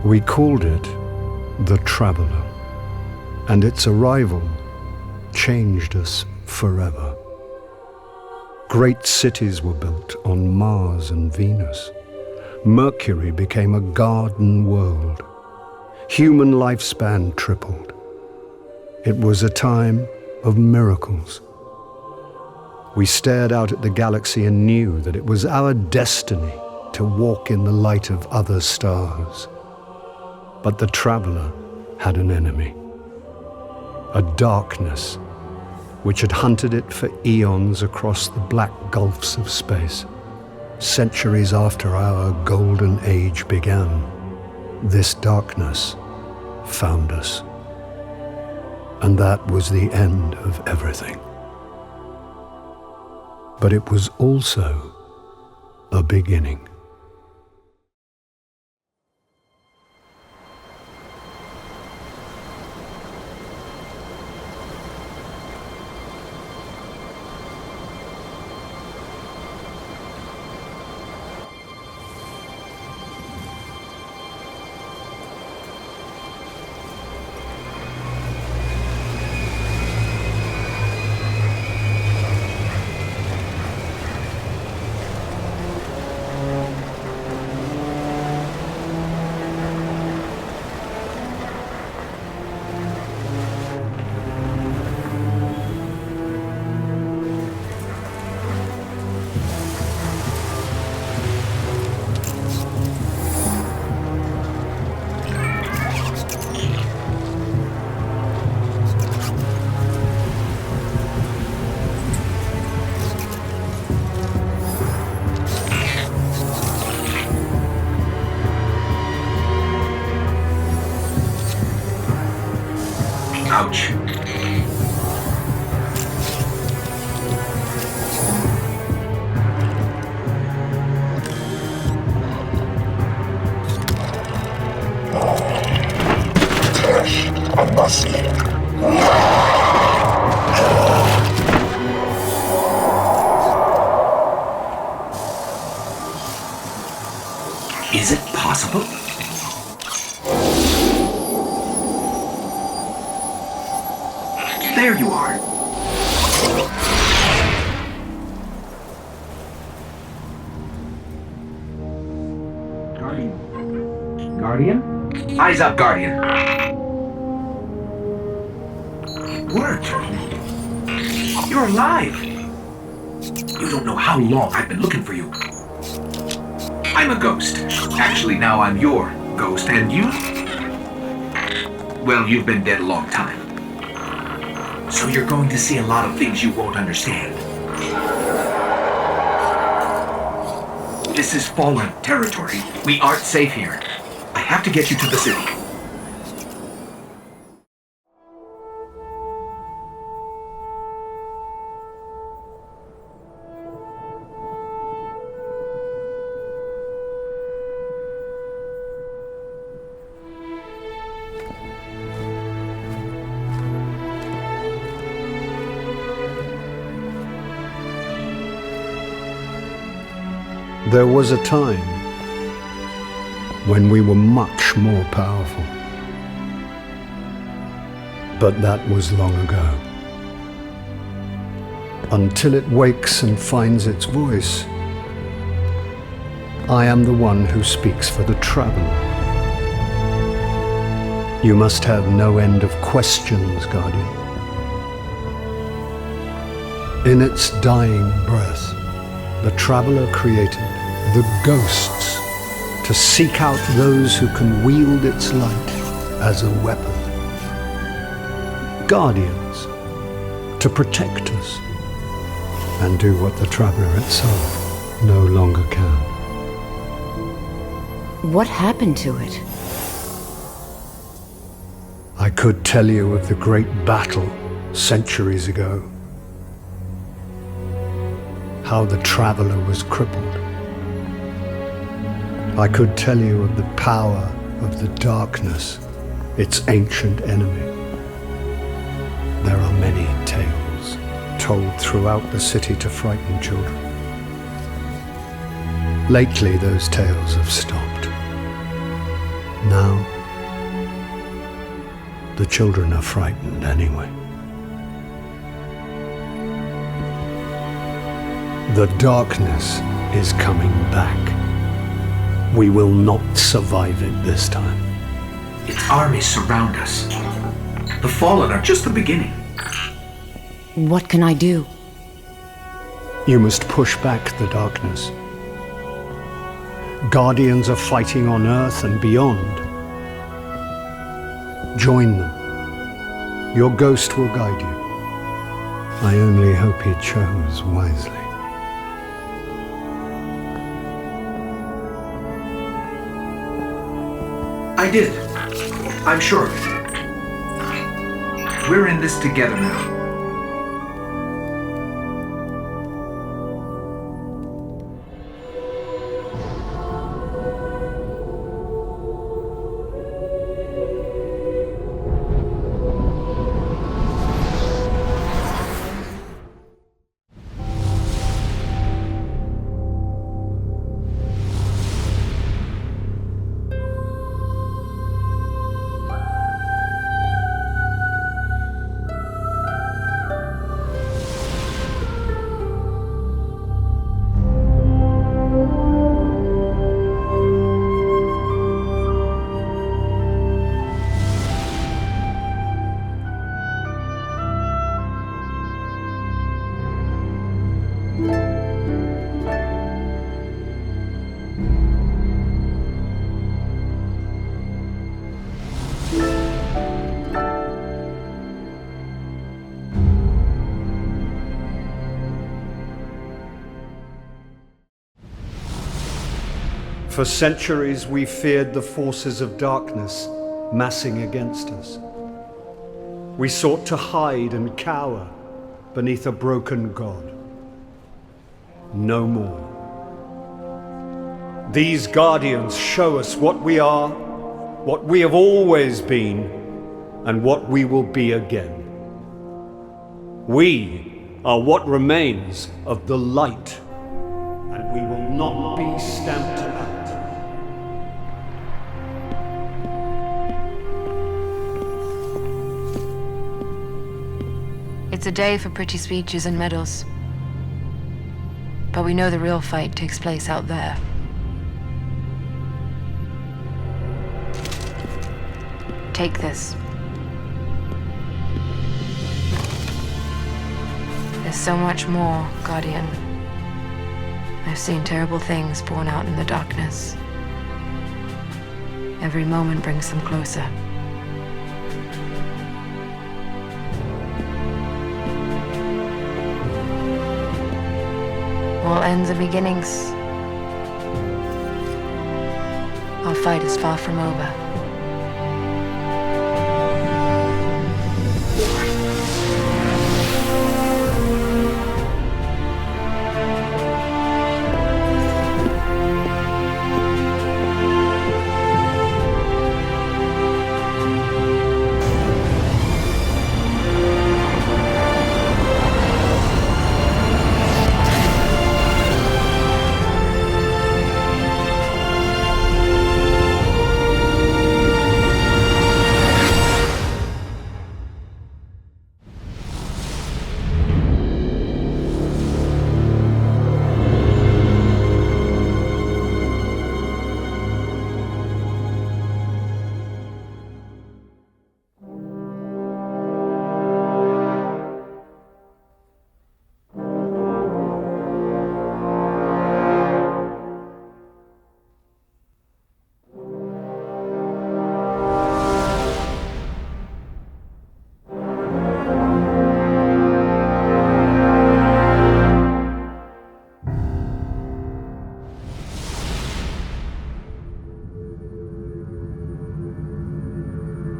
We called it the Traveler, and its arrival changed us forever. Great cities were built on Mars and Venus. Mercury became a garden world. Human lifespan tripled. It was a time of miracles. We stared out at the galaxy and knew that it was our destiny to walk in the light of other stars. But the Traveler had an enemy, a darkness which had hunted it for eons across the black gulfs of space. Centuries after our golden age began, this darkness found us. And that was the end of everything. But it was also a beginning. Ouch. I must live. Is it possible? There you are. Guardian? Eyes up, Guardian. It worked. You're alive. You don't know how long I've been looking for you. I'm a ghost. Actually, now I'm your ghost, and you? Well, you've been dead a long time. So you're going to see a lot of things you won't understand. This is fallen territory. We aren't safe here. I have to get you to the city. There was a time when we were much more powerful. But that was long ago. Until it wakes and finds its voice, I am the one who speaks for the traveler. You must have no end of questions, Guardian. In its dying breath, the traveler created the ghosts to seek out those who can wield its light as a weapon. Guardians to protect us and do what the traveler itself no longer can. What happened to it? I could tell you of the great battle centuries ago. How the traveler was crippled. I could tell you of the power of the darkness, its ancient enemy. There are many tales told throughout the city to frighten children. Lately, those tales have stopped. Now, the children are frightened anyway. The darkness is coming back. We will not survive it this time. Its armies surround us. The Fallen are just the beginning. What can I do? You must push back the darkness. Guardians are fighting on Earth and beyond. Join them. Your ghost will guide you. I only hope he chose wisely. I did. I'm sure of it. We're in this together now. For centuries we feared the forces of darkness massing against us. We sought to hide and cower beneath a broken god. No more. These guardians show us what we are, what we have always been, and what we will be again. We are what remains of the light, and we will not be stamped out. It's a day for pretty speeches and medals. But we know the real fight takes place out there. Take this. There's so much more, Guardian. I've seen terrible things born out in the darkness. Every moment brings them closer. ends are beginnings. Our fight is far from over.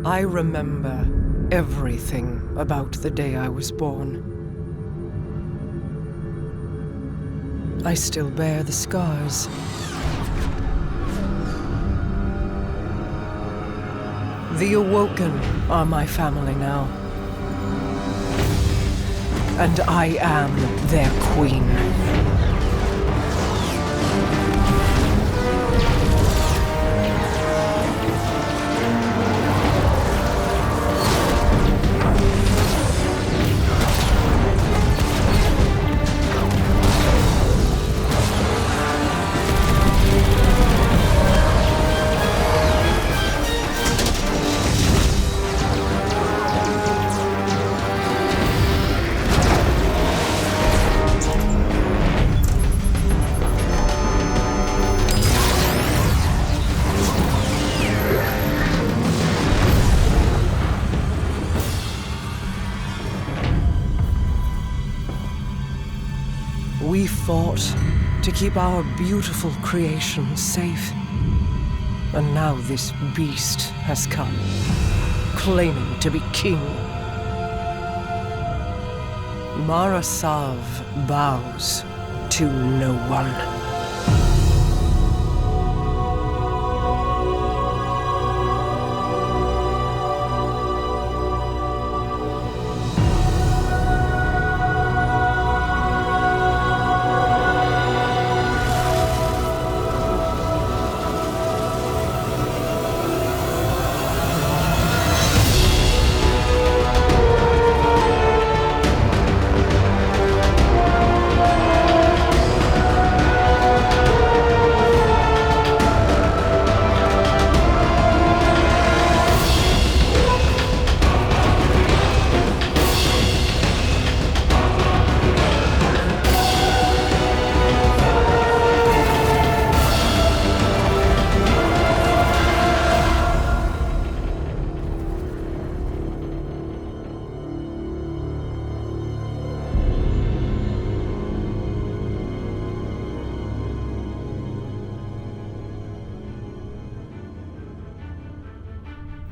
I remember everything about the day I was born. I still bear the scars. The Awoken are my family now. And I am their queen. We fought to keep our beautiful creation safe. And now this beast has come, claiming to be king. Marasav bows to no one.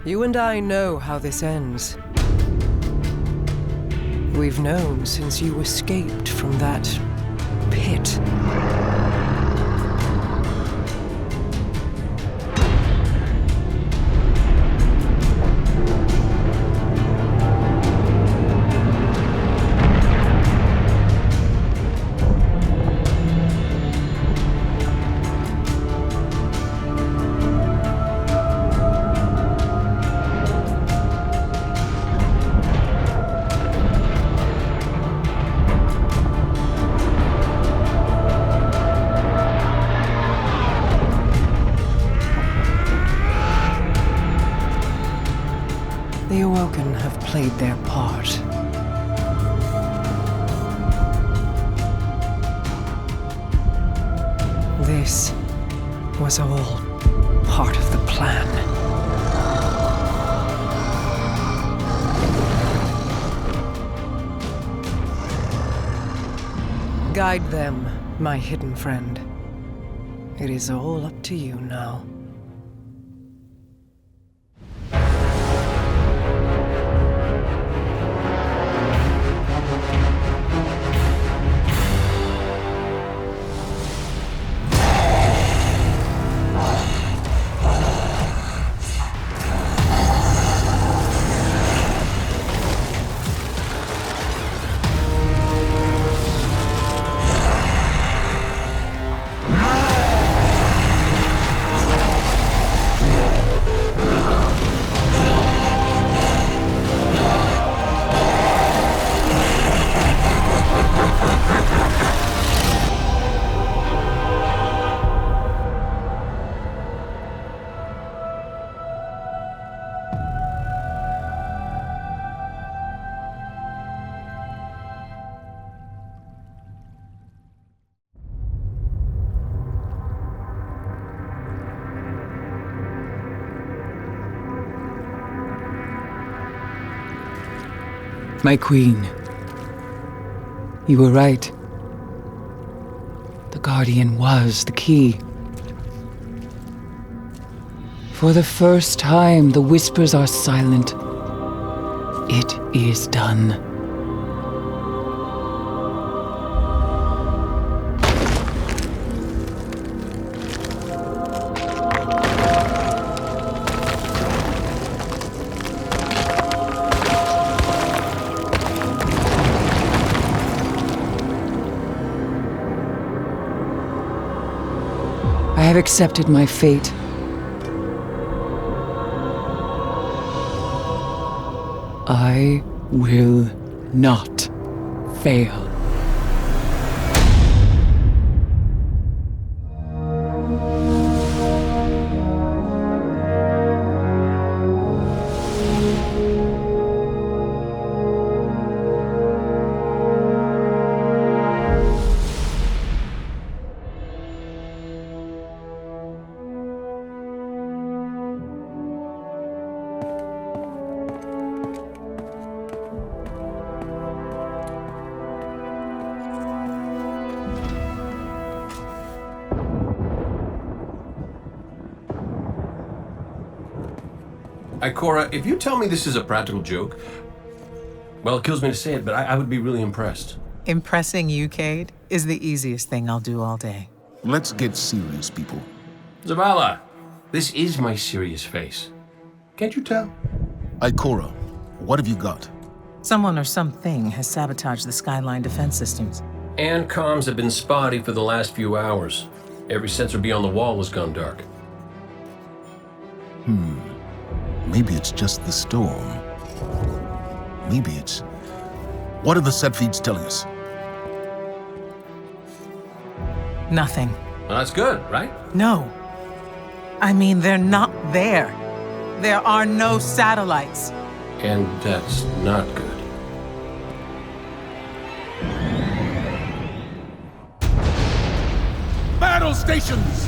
You and I know how this ends. We've known since you escaped from that pit. The Awoken have played their part. This was all part of the plan. Guide them my hidden friend. It is all up to you now. My queen, you were right. The Guardian was the key. For the first time, the whispers are silent. It is done. I have accepted my fate. I will not fail. Ikora, if you tell me this is a practical joke, well, it kills me to say it, but I would be really impressed. Impressing you, Cade, is the easiest thing I'll do all day. Let's get serious, people. Zavala, this is my serious face. Can't you tell? Ikora, what have you got? Someone or something has sabotaged the Skyline defense systems. And comms have been spotty for the last few hours. Every sensor beyond the wall has gone dark. Maybe it's just the storm. Maybe it's... What are the set feeds telling us? Nothing. Well, that's good, right? No. I mean, they're not there. There are no satellites. And that's not good. Battle stations!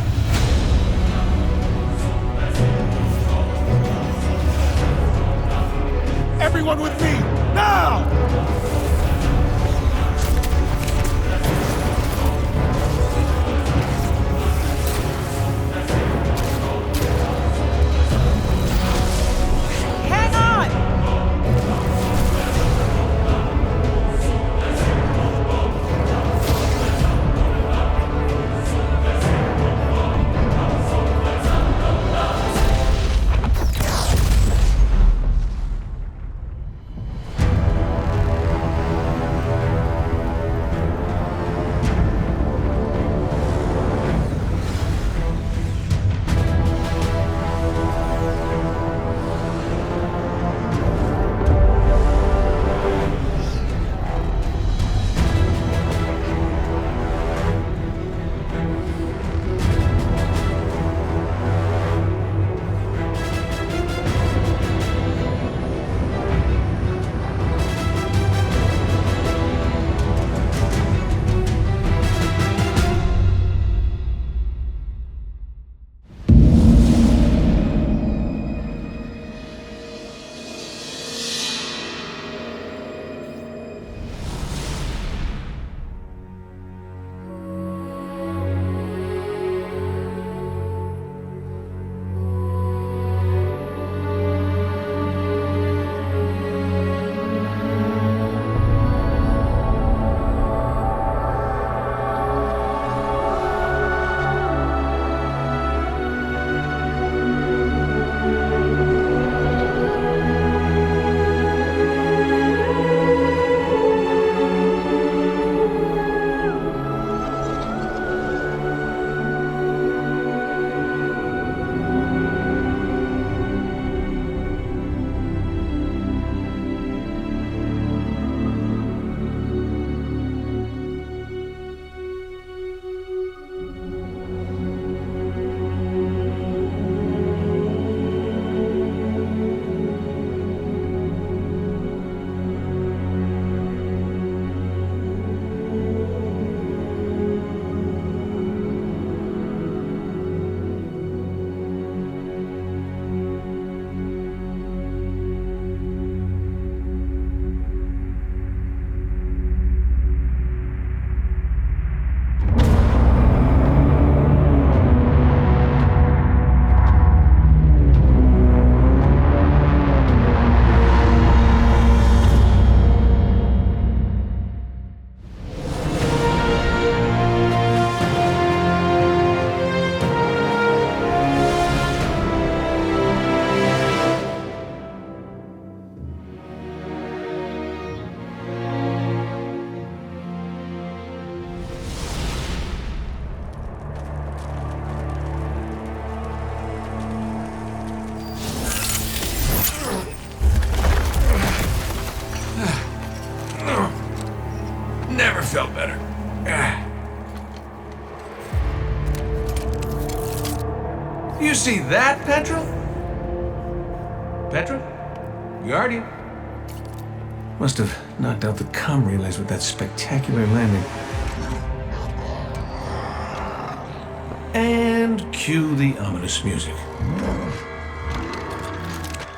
Everyone with me, now! Hang on! felt better. You see that, Petra? Petra? Guardian? Must have knocked out the comm relays with that spectacular landing. And cue the ominous music.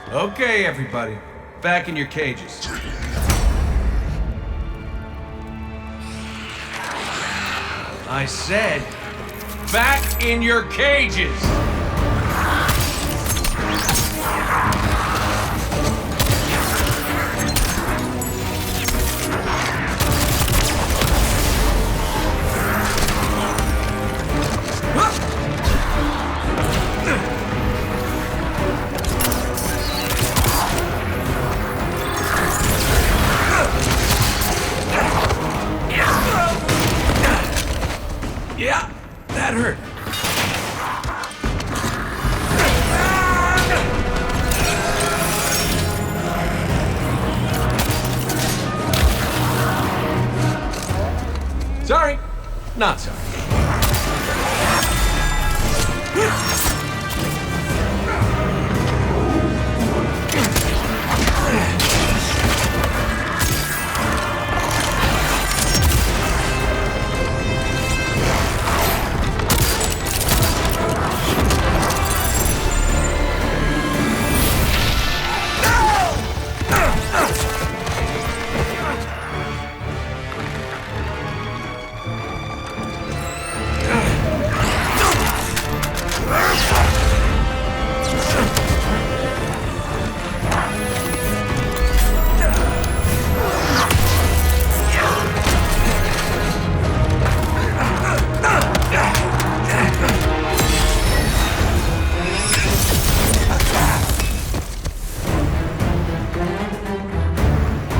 Okay, everybody. Back in your cages. I said, back in your cages! Yeah, that hurt. Sorry, not sorry.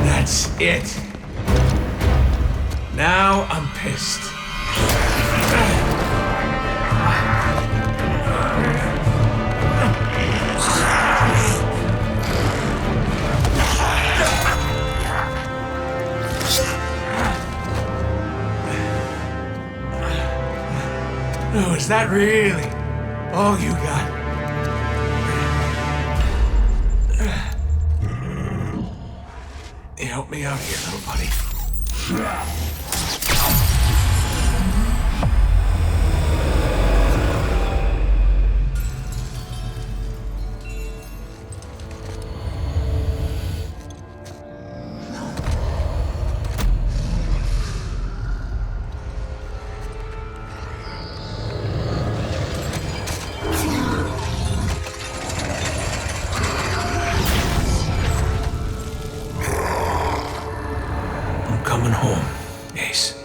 That's it. Now I'm pissed. Oh, is that really all you got? Help me out here, little buddy. Coming home, Ace.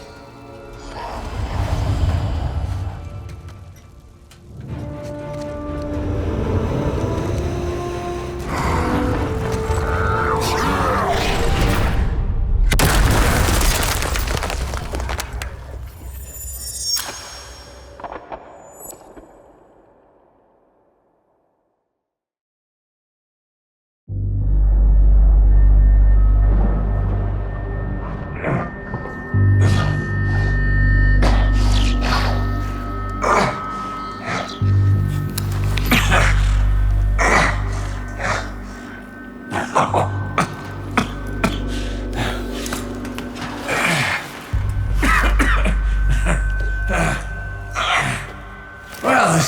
Well,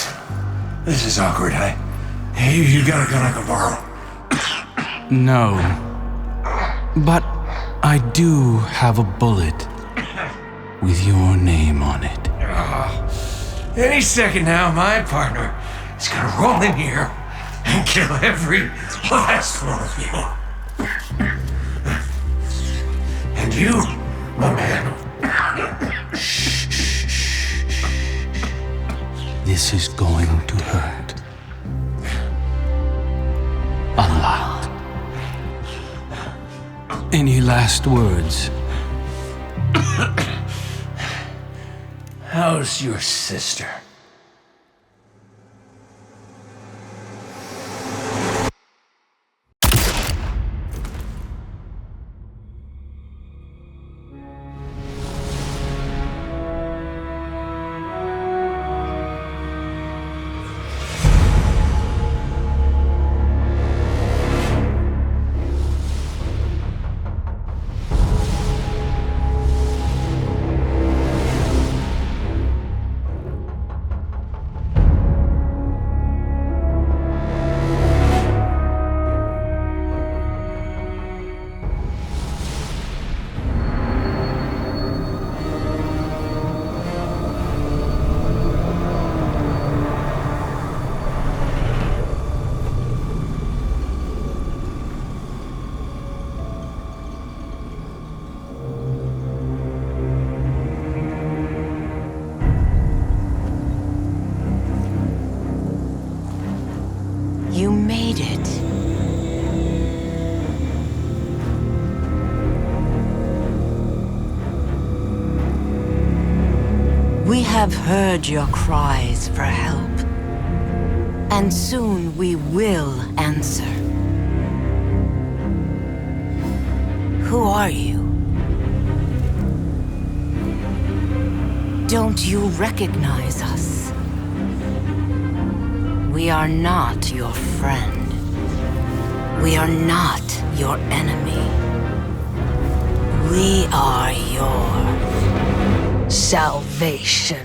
this is awkward. You got a gun I can borrow? No. But I do have a bullet with your name on it. Any second now, my partner is gonna roll in here and kill every last one of you. And you, my man. This is going to hurt. A lot. Any last words? How's your sister? have heard your cries for help, and soon we will answer. Who are you? Don't you recognize us? We are not your friend. We are not your enemy. We are your salvation.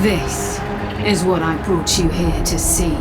This is what I brought you here to see.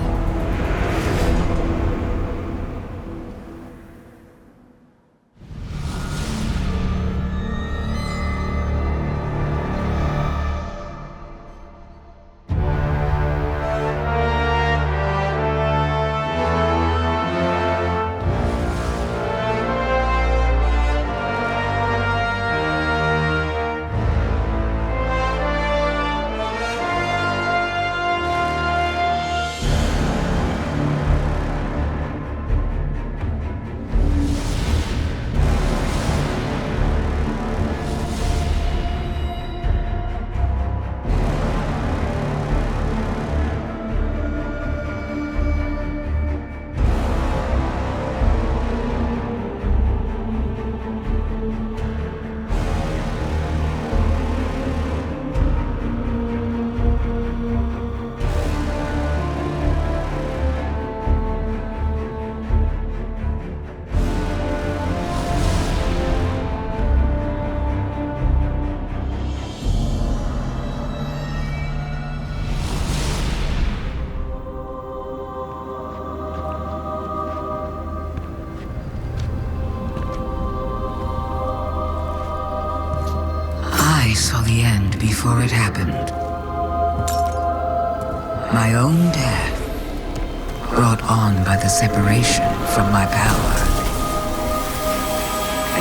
the end before it happened. My own death, brought on by the separation from my power.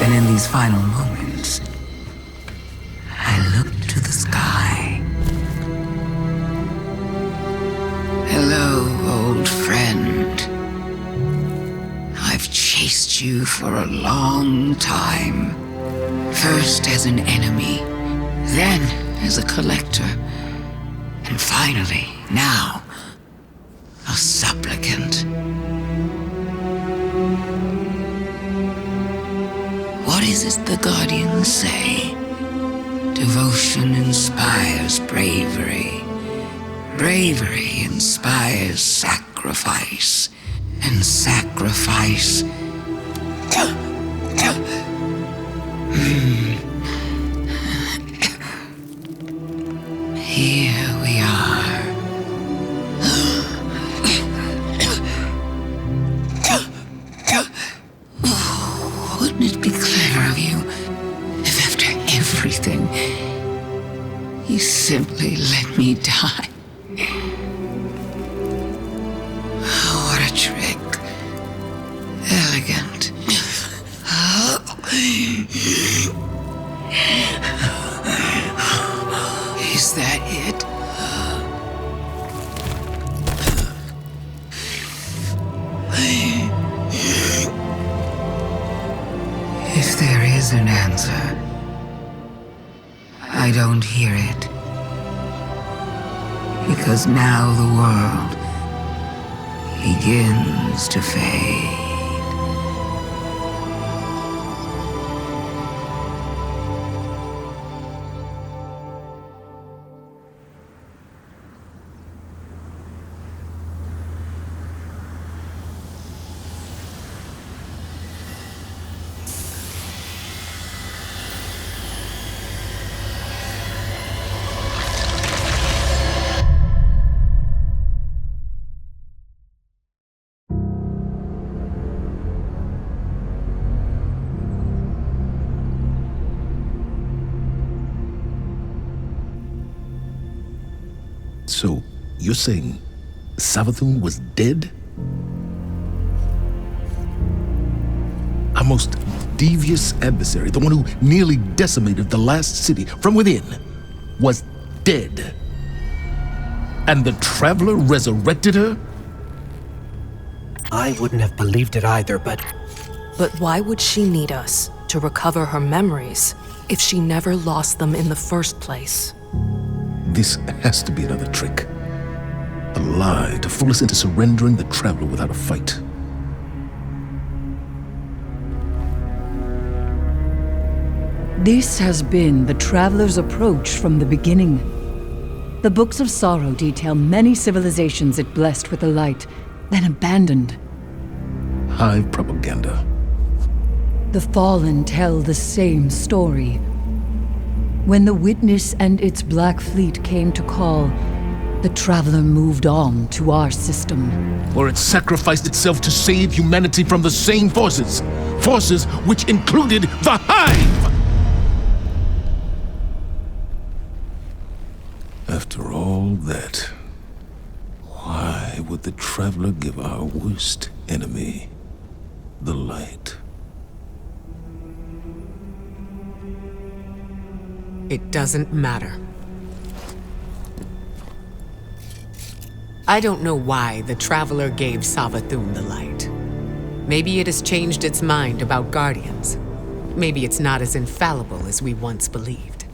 And in these final moments, I looked to the sky. Hello, old friend. I've chased you for a long time. First as an enemy, then as a collector, and finally, now, a supplicant. What is it the Guardians say? Devotion inspires bravery. Bravery inspires sacrifice. And sacrifice... Here we are. Wouldn't it be clever of you if after everything, you simply let me die? What a trick. Elegant. Is that it? If there is an answer, I don't hear it. Because now the world begins to fade. So, you're saying Savathun was dead? Our most devious adversary, the one who nearly decimated the last city from within, was dead. And the Traveler resurrected her? I wouldn't have believed it either, but... But why would she need us to recover her memories if she never lost them in the first place? This has to be another trick. A lie to fool us into surrendering the Traveler without a fight. This has been the Traveler's approach from the beginning. The Books of Sorrow detail many civilizations it blessed with the light, then abandoned. Hive propaganda. The Fallen tell the same story. When the Witness and its Black Fleet came to call, the Traveler moved on to our system. Or it sacrificed itself to save humanity from the same forces. Forces which included the Hive! After all that, why would the Traveler give our worst enemy the light? It doesn't matter. I don't know why the Traveler gave Savathun the light. Maybe it has changed its mind about Guardians. Maybe it's not as infallible as we once believed.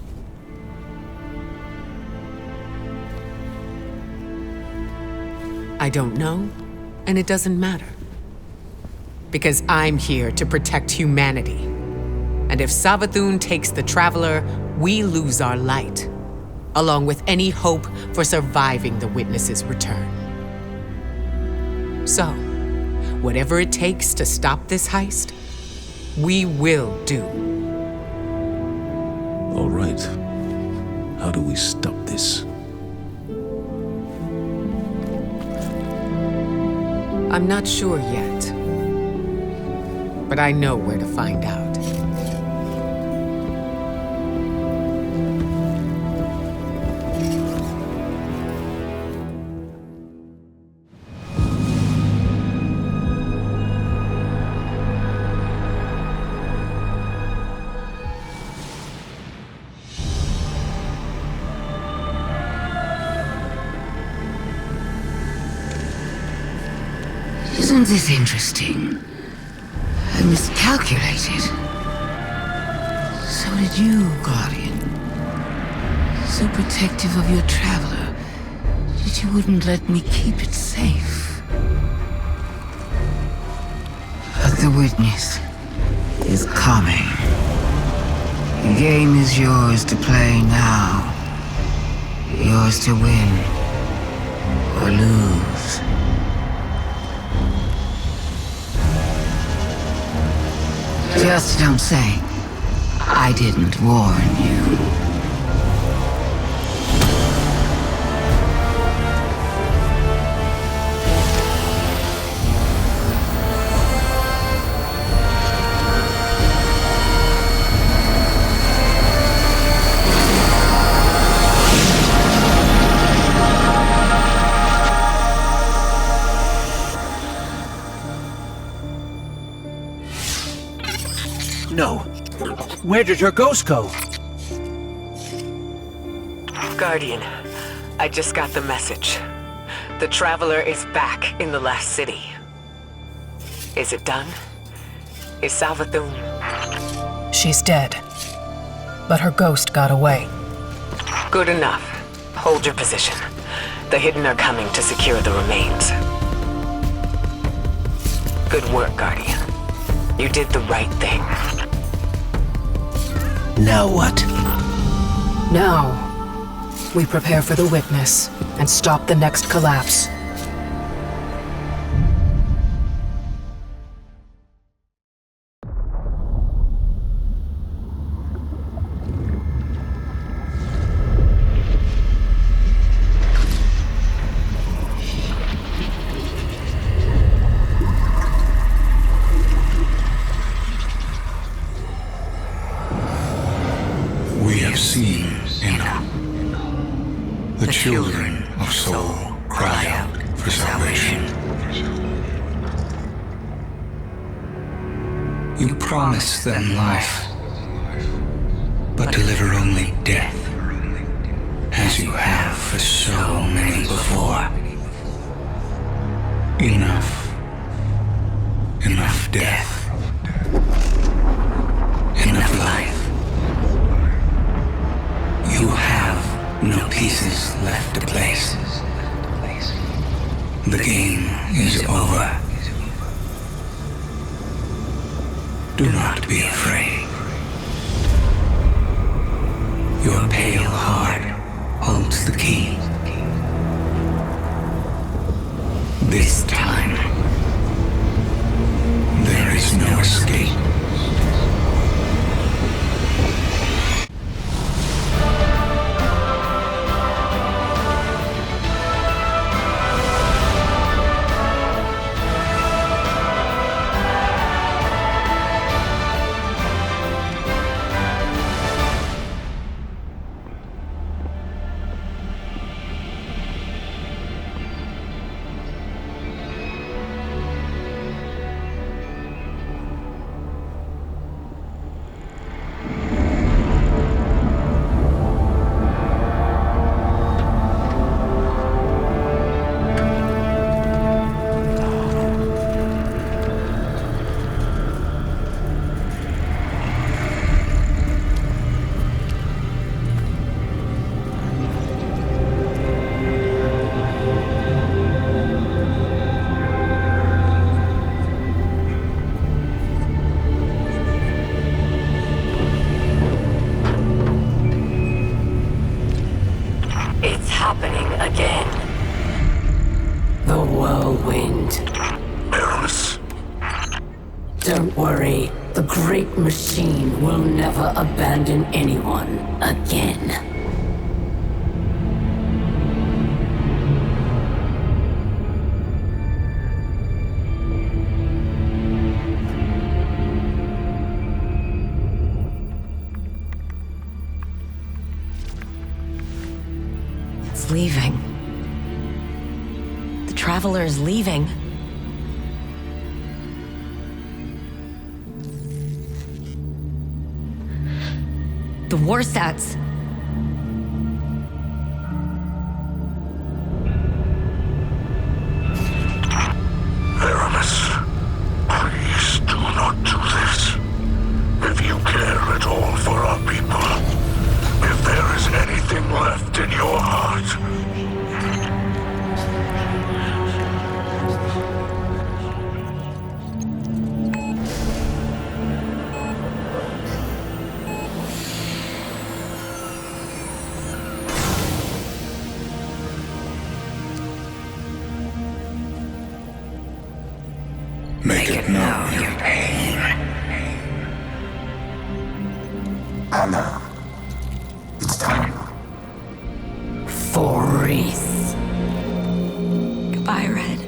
I don't know, and it doesn't matter. Because I'm here to protect humanity. And if Savathun takes the Traveler, we lose our light, along with any hope for surviving the Witness's return. So, whatever it takes to stop this heist, we will do. All right. How do we stop this? I'm not sure yet, but I know where to find out. Isn't this interesting? I miscalculated. So did you, Guardian. So protective of your traveler that you wouldn't let me keep it safe. But the witness is coming. The game is yours to play now. Yours to win or lose. Just don't say I didn't warn you. No. Where did her ghost go? Guardian, I just got the message. The Traveler is back in the last city. Is it done? Is Savathun? She's dead. But her ghost got away. Good enough. Hold your position. The Hidden are coming to secure the remains. Good work, Guardian. You did the right thing. Now what? Now, we prepare for the witness and stop the next collapse. We have seen enough. The children of soul cry out for salvation. You promise them life, but deliver only death, as you have for so many before. Enough. Enough death. Enough life. You have no pieces left to place. The game is over. Do not be afraid. Your pale heart holds the key. This time, there is no escape. Happening again. The whirlwind. Eros. Don't worry. The great machine will never abandon anyone again. It's leaving. The Traveler is leaving. The war stats. There are Make it know your pain. Anna. It's time. For Reese. Goodbye, Red.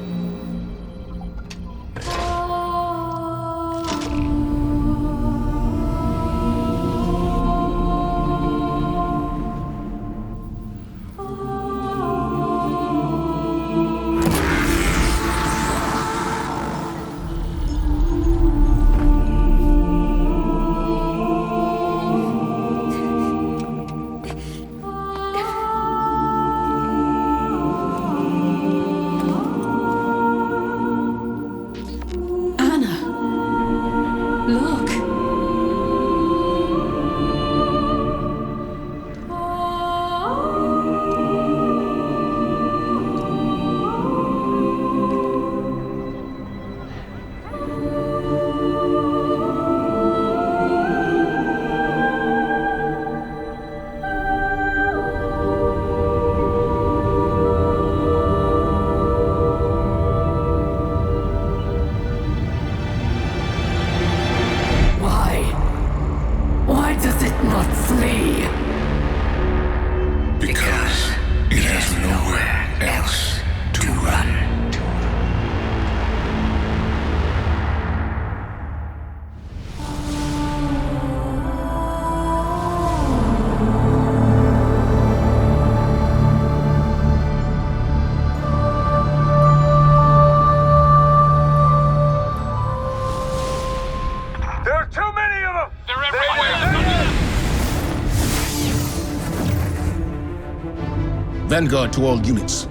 Vanguard to all units.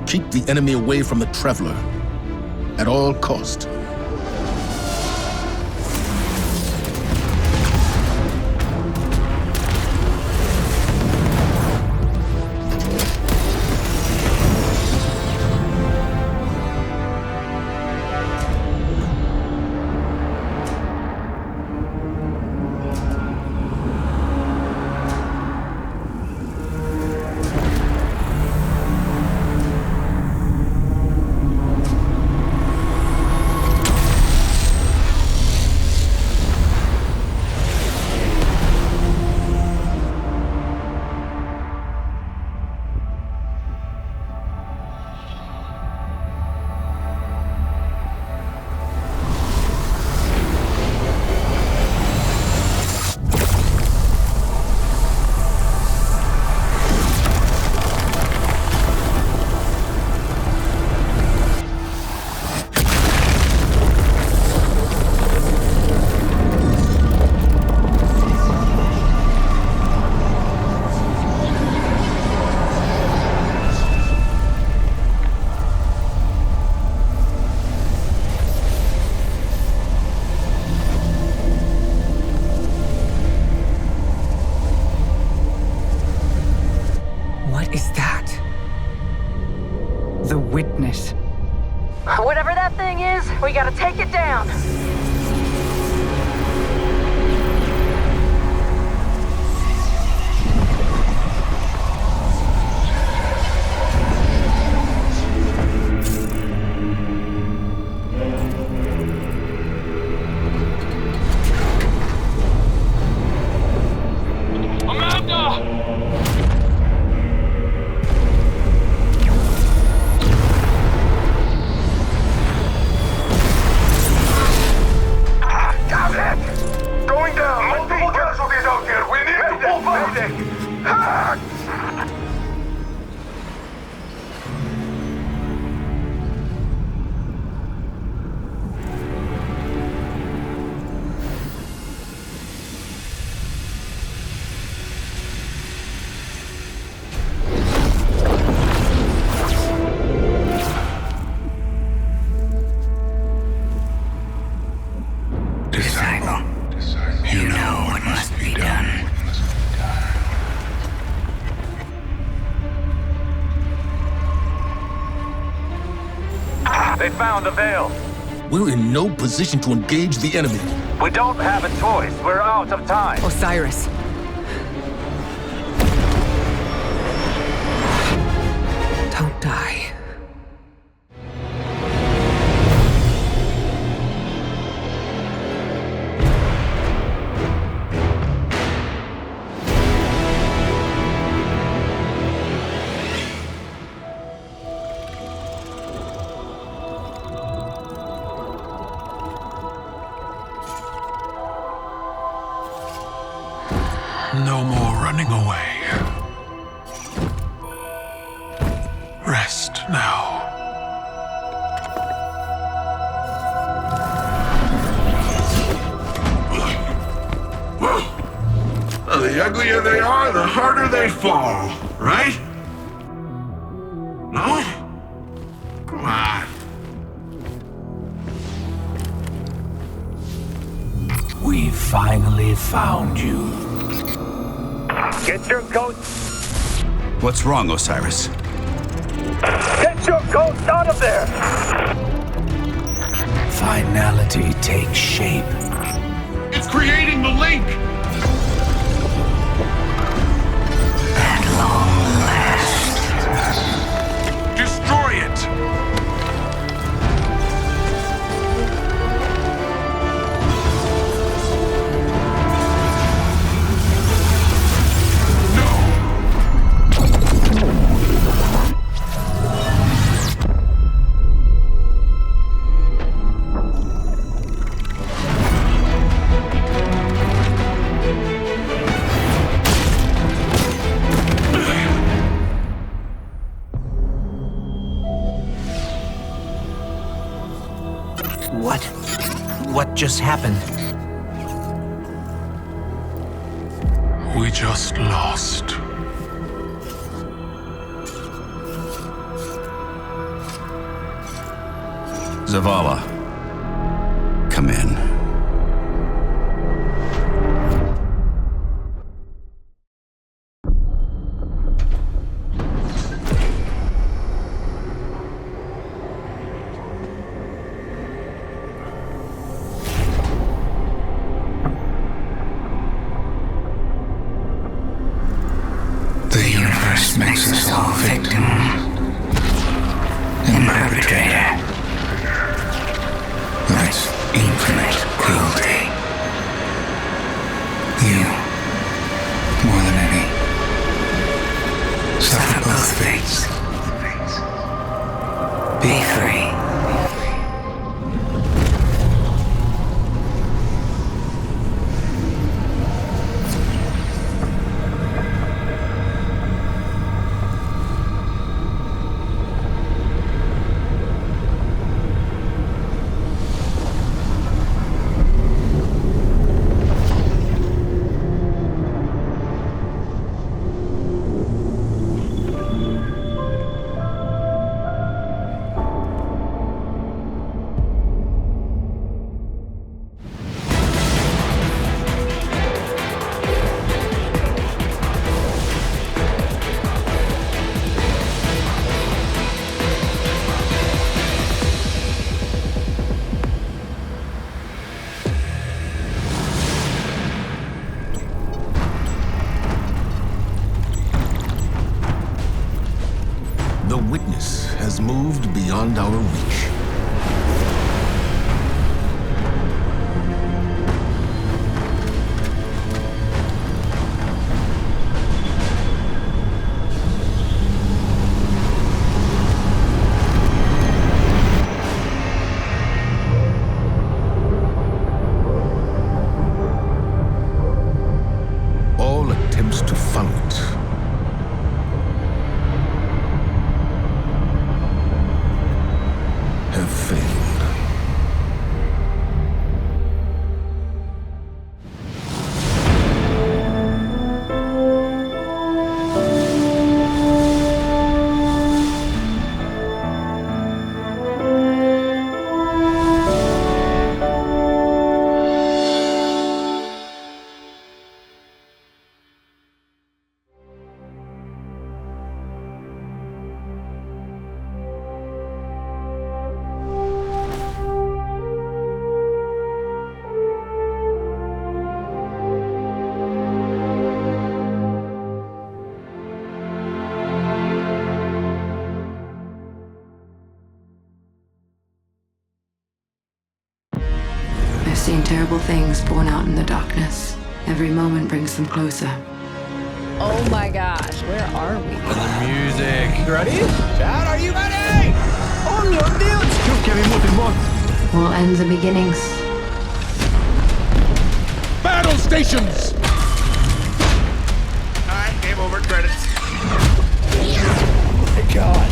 Keep the enemy away from the Traveler. At all cost. What is that? The Witness. Whatever that thing is, we gotta take it down. They found the veil. We're in no position to engage the enemy. We don't have a choice. We're out of time. Osiris. Don't die. No more running away. Rest now. Well, the uglier they are, the harder they fall, right? No? Come on. We finally found you. Get your ghost. What's wrong, Osiris? Get your ghost out of there! Finality takes shape. It's creating the link! At long last. Destroy it! What just happened? We just lost. Zavala, come in. The universe makes us all victim and perpetrator. That's infinite cruelty. You, more than any, suffer both fates. Be free. The witness has moved beyond our reach. All attempts to follow it have failed. I've seen terrible things born out in the darkness. Every moment brings them closer. Oh my gosh, where are we? The music. Ready? Chad, are you ready? Oh, your Dios! All ends and beginnings. Battle stations! over, credits. My God.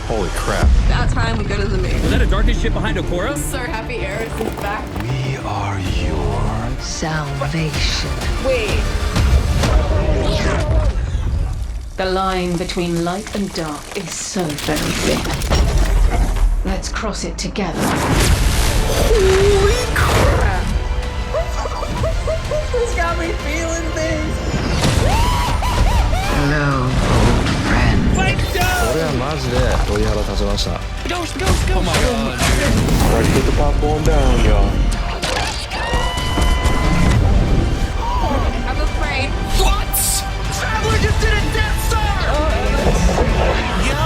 Holy crap. About time we go to the moon. Was that a darkest ship behind Okora? So happy Eris is back. We are your Salvation. Wait. The line between light and dark is so very thin. Let's cross it together. Holy crap! This got me feeling things. Hello, old friend. Let's go! 俺はマジで鳥肌立ちました。 Go, go, go! Oh my God, dude. Alright, put the popcorn down, y'all. I'm afraid. What? Traveler just did a Death Star! Yo!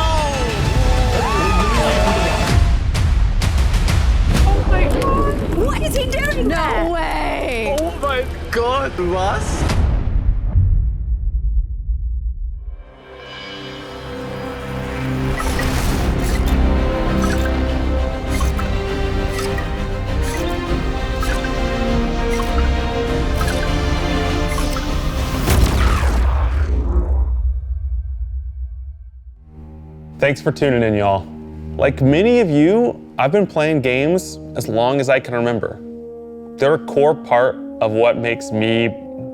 Oh my God! What is he doing? No way! Oh my God, was? Thanks for tuning in, y'all. Like many of you, I've been playing games as long as I can remember. They're a core part of what makes me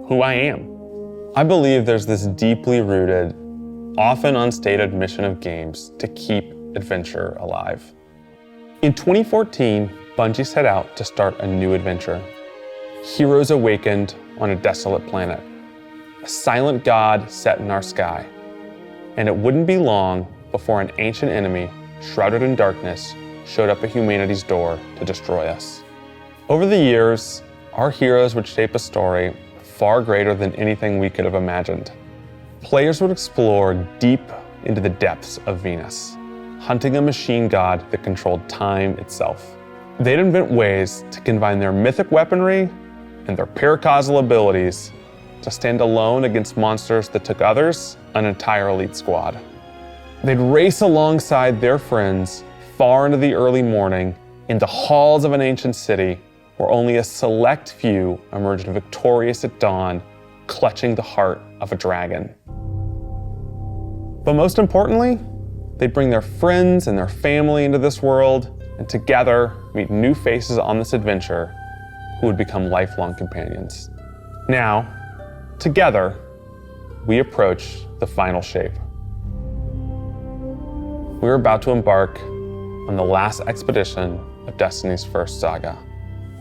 who I am. I believe there's this deeply rooted, often unstated mission of games to keep adventure alive. In 2014, Bungie set out to start a new adventure. Heroes awakened on a desolate planet. A silent god set in our sky. And it wouldn't be long before an ancient enemy, shrouded in darkness, showed up at humanity's door to destroy us. Over the years, our heroes would shape a story far greater than anything we could have imagined. Players would explore deep into the depths of Venus, hunting a machine god that controlled time itself. They'd invent ways to combine their mythic weaponry and their paracausal abilities to stand alone against monsters that took others an entire elite squad. They'd race alongside their friends far into the early morning into halls of an ancient city where only a select few emerged victorious at dawn, clutching the heart of a dragon. But most importantly, they'd bring their friends and their family into this world and together meet new faces on this adventure who would become lifelong companions. Now, together, we approach the final shape. We're about to embark on the last expedition of Destiny's first saga.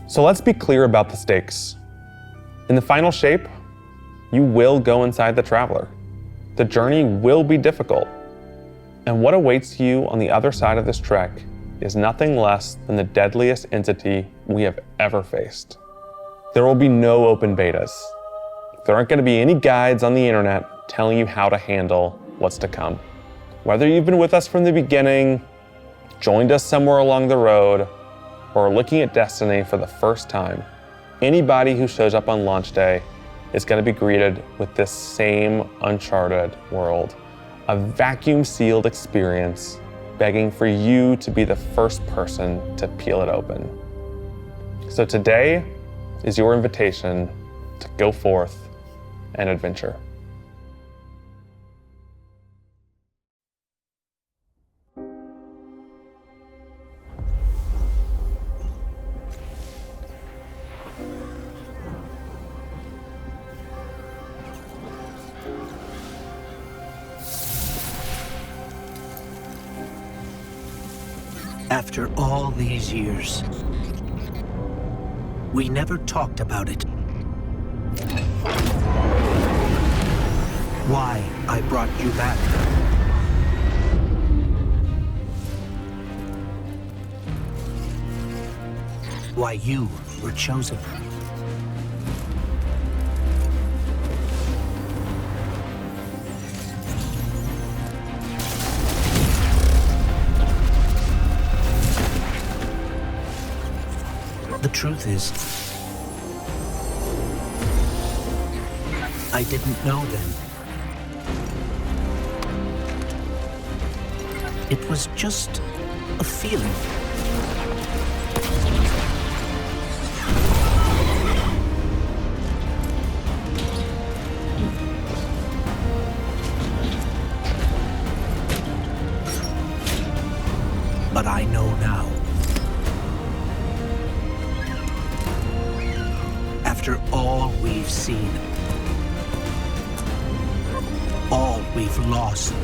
So let's be clear about the stakes. In the final shape, you will go inside the Traveler. The journey will be difficult. And what awaits you on the other side of this trek is nothing less than the deadliest entity we have ever faced. There will be no open betas. There aren't going to be any guides on the internet telling you how to handle what's to come. Whether you've been with us from the beginning, joined us somewhere along the road, or are looking at Destiny for the first time, anybody who shows up on launch day is going to be greeted with this same uncharted world, a vacuum-sealed experience begging for you to be the first person to peel it open. So today is your invitation to go forth and adventure. After all these years, we never talked about it. Why I brought you back. Why you were chosen. The truth is, I didn't know then. It was just a feeling. I know now. After all we've seen, all we've lost,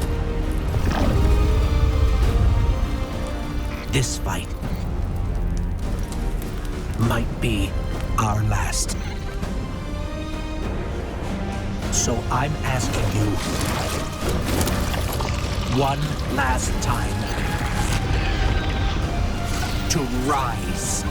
this fight might be our last. So I'm asking you one last time to rise.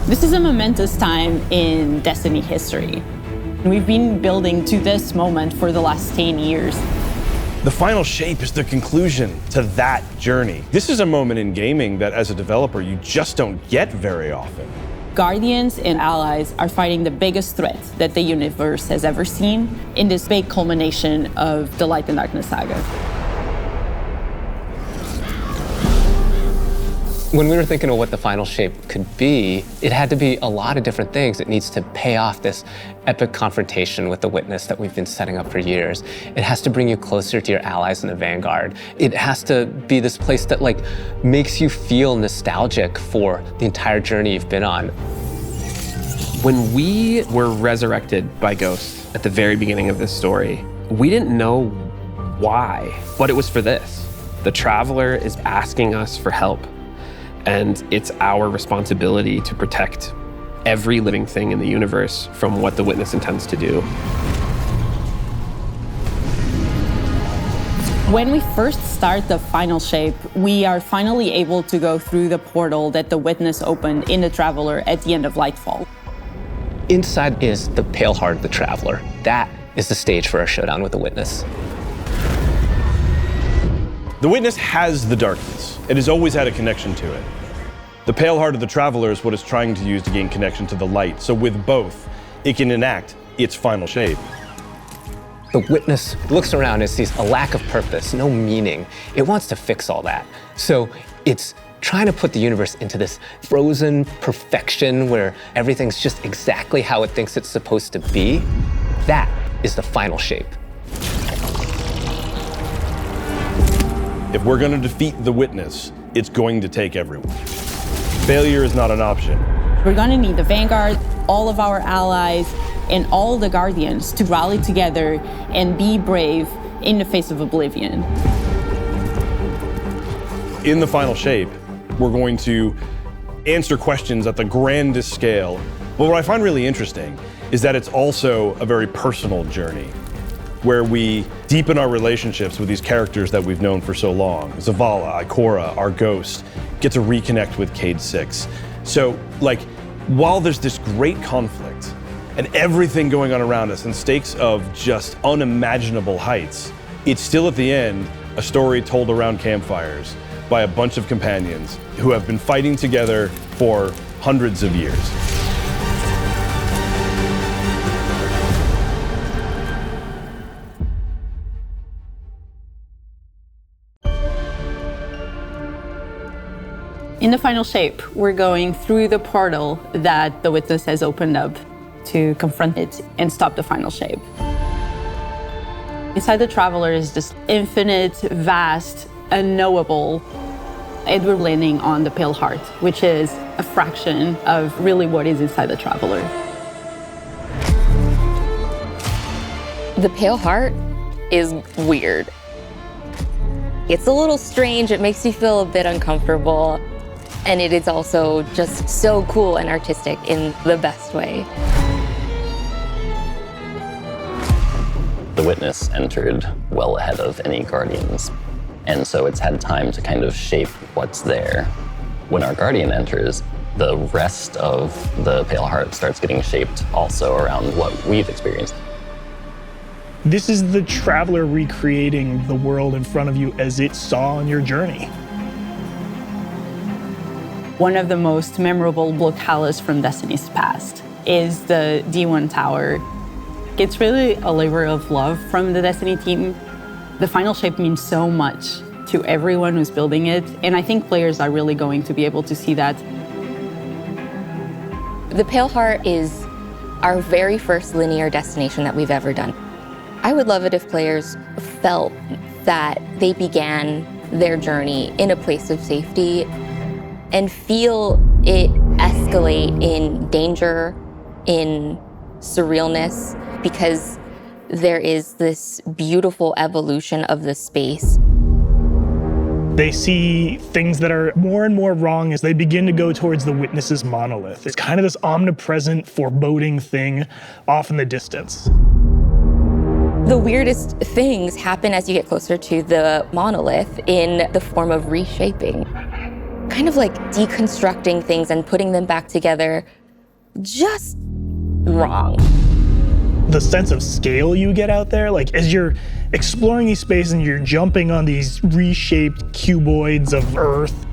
This is a momentous time in Destiny history. We've been building to this moment for the last 10 years. The final shape is the conclusion to that journey. This is a moment in gaming that as a developer, you just don't get very often. Guardians and allies are fighting the biggest threat that the universe has ever seen in this big culmination of the Light and Darkness saga. When we were thinking of what the final shape could be, it had to be a lot of different things. It needs to pay off this epic confrontation with the Witness that we've been setting up for years. It has to bring you closer to your allies in the Vanguard. It has to be this place that makes you feel nostalgic for the entire journey you've been on. When we were resurrected by Ghost at the very beginning of this story, we didn't know why, but it was for this. The Traveler is asking us for help. And it's our responsibility to protect every living thing in the universe from what the Witness intends to do. When we first start the final shape, we are finally able to go through the portal that the Witness opened in the Traveler at the end of Lightfall. Inside is the pale heart of the Traveler. That is the stage for our showdown with the Witness. The Witness has the darkness. It has always had a connection to it. The pale heart of the Traveler is what it's trying to use to gain connection to the light. So with both, it can enact its final shape. The Witness looks around and sees a lack of purpose, no meaning. It wants to fix all that. So it's trying to put the universe into this frozen perfection where everything's just exactly how it thinks it's supposed to be. That is the final shape. If we're going to defeat the Witness, it's going to take everyone. Failure is not an option. We're going to need the Vanguard, all of our allies, and all the Guardians to rally together and be brave in the face of oblivion. In the final shape, we're going to answer questions at the grandest scale. But what I find really interesting is that it's also a very personal journey, where we deepen our relationships with these characters that we've known for so long. Zavala, Ikora, our Ghost, get to reconnect with Cade 6. So, while there's this great conflict and everything going on around us and stakes of just unimaginable heights, it's still at the end a story told around campfires by a bunch of companions who have been fighting together for hundreds of years. In the final shape, we're going through the portal that the Witness has opened up to confront it and stop the final shape. Inside the Traveler is this infinite, vast, unknowable, and we're landing on the Pale Heart, which is a fraction of really what is inside the Traveler. The Pale Heart is weird. It's a little strange, it makes you feel a bit uncomfortable. And it is also just so cool and artistic in the best way. The Witness entered well ahead of any Guardians, and so it's had time to kind of shape what's there. When our Guardian enters, the rest of the Pale Heart starts getting shaped also around what we've experienced. This is the Traveler recreating the world in front of you as it saw on your journey. One of the most memorable blockades from Destiny's past is the D1 tower. It's really a labor of love from the Destiny team. The final shape means so much to everyone who's building it, and I think players are really going to be able to see that. The Pale Heart is our very first linear destination that we've ever done. I would love it if players felt that they began their journey in a place of safety and feel it escalate in danger, in surrealness, because there is this beautiful evolution of the space. They see things that are more and more wrong as they begin to go towards the Witness's monolith. It's kind of this omnipresent, foreboding thing off in the distance. The weirdest things happen as you get closer to the monolith in the form of reshaping. Kind of like deconstructing things and putting them back together just wrong. The sense of scale you get out there, like as you're exploring these spaces and you're jumping on these reshaped cuboids of Earth,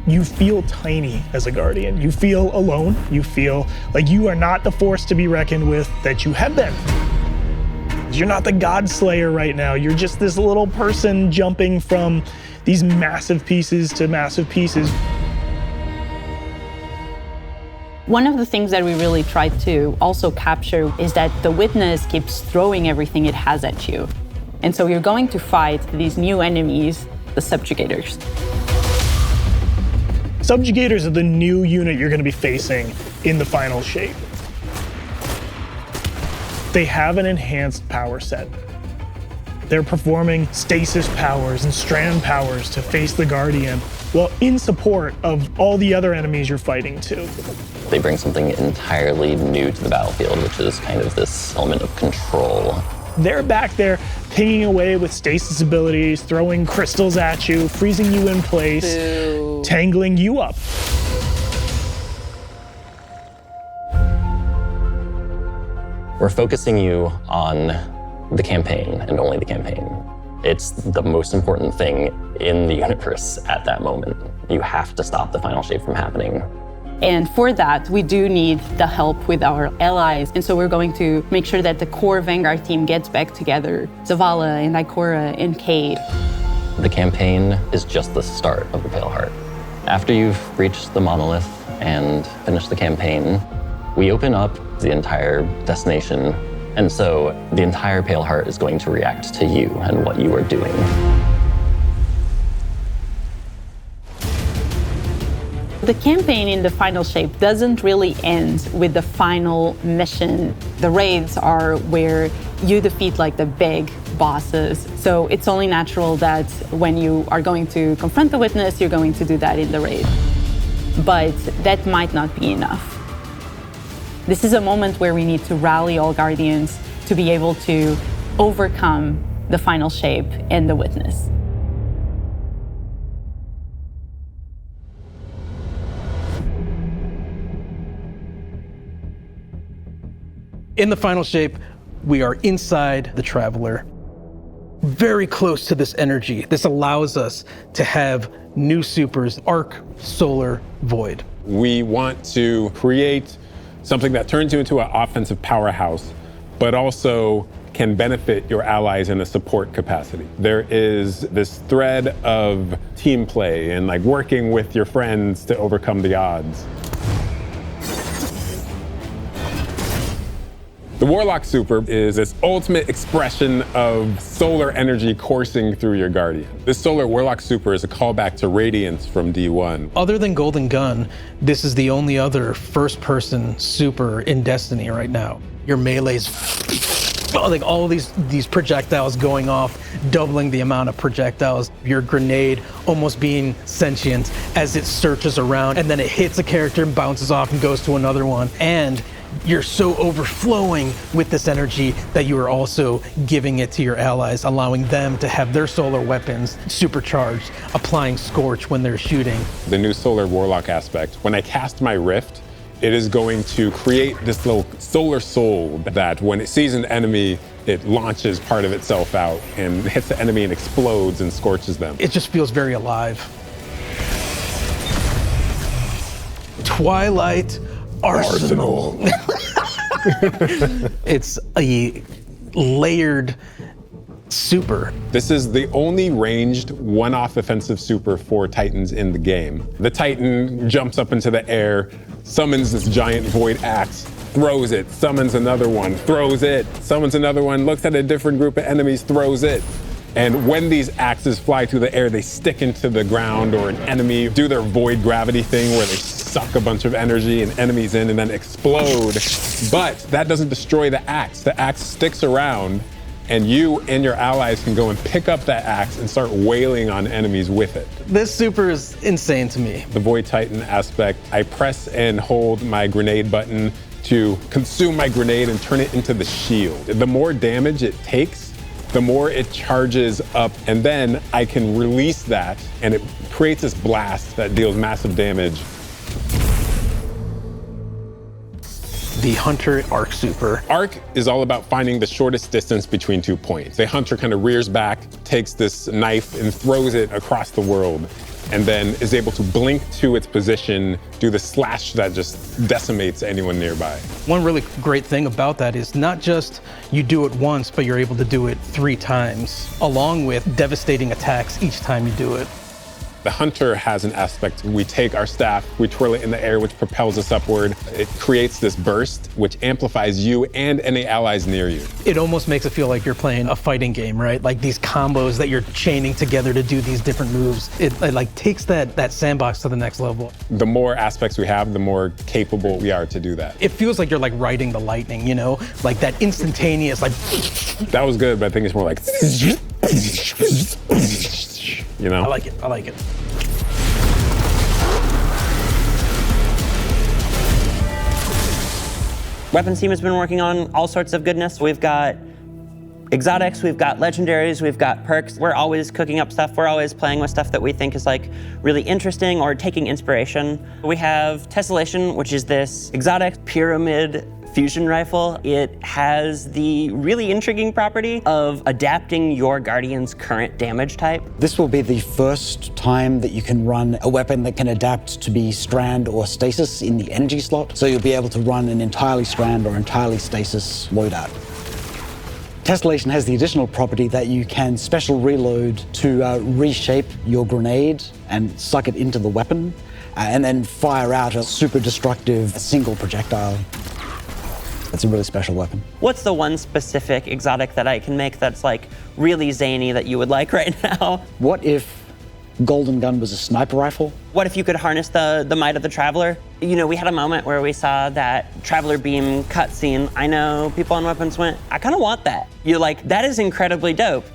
you feel tiny as a Guardian. You feel alone. You feel like you are not the force to be reckoned with that you have been. You're not the God Slayer right now. You're just this little person jumping from these massive pieces to massive pieces. One of the things that we really tried to also capture is that the Witness keeps throwing everything it has at you. And so you're going to fight these new enemies, the Subjugators. Subjugators are the new unit you're going to be facing in the final shape. They have an enhanced power set. They're performing stasis powers and strand powers to face the Guardian, while in support of all the other enemies you're fighting too. They bring something entirely new to the battlefield, which is kind of this element of control. They're back there pinging away with stasis abilities, throwing crystals at you, freezing you in place, tangling you up. We're focusing you on the campaign and only the campaign. It's the most important thing in the universe at that moment. You have to stop the final shape from happening. And for that, we do need the help with our allies. And so we're going to make sure that the core Vanguard team gets back together. Zavala and Ikora and Cade. The campaign is just the start of the Pale Heart. After you've reached the monolith and finished the campaign, we open up the entire destination. And so the entire Pale Heart is going to react to you and what you are doing. The campaign in the final shape doesn't really end with the final mission. The raids are where you defeat like the big bosses. So it's only natural that when you are going to confront the Witness, you're going to do that in the raid. But that might not be enough. This is a moment where we need to rally all Guardians to be able to overcome the final shape and the Witness. In the final shape, we are inside the Traveler, very close to this energy. This allows us to have new supers, Arc, Solar, Void. We want to create something that turns you into an offensive powerhouse, but also can benefit your allies in a support capacity. There is this thread of team play and like working with your friends to overcome the odds. The Warlock Super is this ultimate expression of solar energy coursing through your Guardian. This Solar Warlock Super is a callback to Radiance from D1. Other than Golden Gun, this is the only other first-person super in Destiny right now. Your melee's like all of these projectiles going off, doubling the amount of projectiles. Your grenade almost being sentient as it searches around, and then it hits a character and bounces off and goes to another one. And you're so overflowing with this energy that you are also giving it to your allies, allowing them to have their solar weapons supercharged, applying Scorch when they're shooting. The new Solar Warlock aspect, when I cast my Rift, it is going to create this little solar soul that when it sees an enemy, it launches part of itself out and hits the enemy and explodes and scorches them. It just feels very alive. Twilight Arsenal. It's a layered super. This is the only ranged one-off offensive super for Titans in the game. The Titan jumps up into the air, summons this giant void axe, throws it, summons another one, throws it, summons another one, looks at a different group of enemies, throws it. And when these axes fly through the air, they stick into the ground or an enemy, do their void gravity thing where they suck a bunch of energy and enemies in and then explode. But that doesn't destroy the axe. The axe sticks around and you and your allies can go and pick up that axe and start wailing on enemies with it. This super is insane to me. The Void Titan aspect, I press and hold my grenade button to consume my grenade and turn it into the shield. The more damage it takes, the more it charges up, and then I can release that and it creates this blast that deals massive damage. The Hunter Arc Super. Arc is all about finding the shortest distance between 2 points. The Hunter kind of rears back, takes this knife and throws it across the world, and then is able to blink to its position, do the slash that just decimates anyone nearby. One really great thing about that is not just you do it once, but you're able to do it 3 times, along with devastating attacks each time you do it. The Hunter has an aspect. We take our staff, we twirl it in the air, which propels us upward. It creates this burst, which amplifies you and any allies near you. It almost makes it feel like you're playing a fighting game, right? Like these combos that you're chaining together to do these different moves. It like takes that sandbox to the next level. The more aspects we have, the more capable we are to do that. It feels like you're like riding the lightning, you know? Like that instantaneous, like... That was good, but I think it's more like... You know? I like it, I like it. Weapons team has been working on all sorts of goodness. We've got exotics, we've got legendaries, we've got perks. We're always cooking up stuff. We're always playing with stuff that we think is like really interesting or taking inspiration. We have Tessellation, which is this exotic pyramid fusion rifle. It has the really intriguing property of adapting your Guardian's current damage type. This will be the first time that you can run a weapon that can adapt to be strand or stasis in the energy slot. So you'll be able to run an entirely strand or entirely stasis loadout. Tessellation has the additional property that you can special reload to reshape your grenade and suck it into the weapon and then fire out a super destructive single projectile. It's a really special weapon. What's the one specific exotic that I can make that's like really zany that you would like right now? What if Golden Gun was a sniper rifle? What if you could harness the might of the Traveler? You know, we had a moment where we saw that Traveler beam cutscene. I know people on Weapons went, I kind of want that. You're like, that is incredibly dope.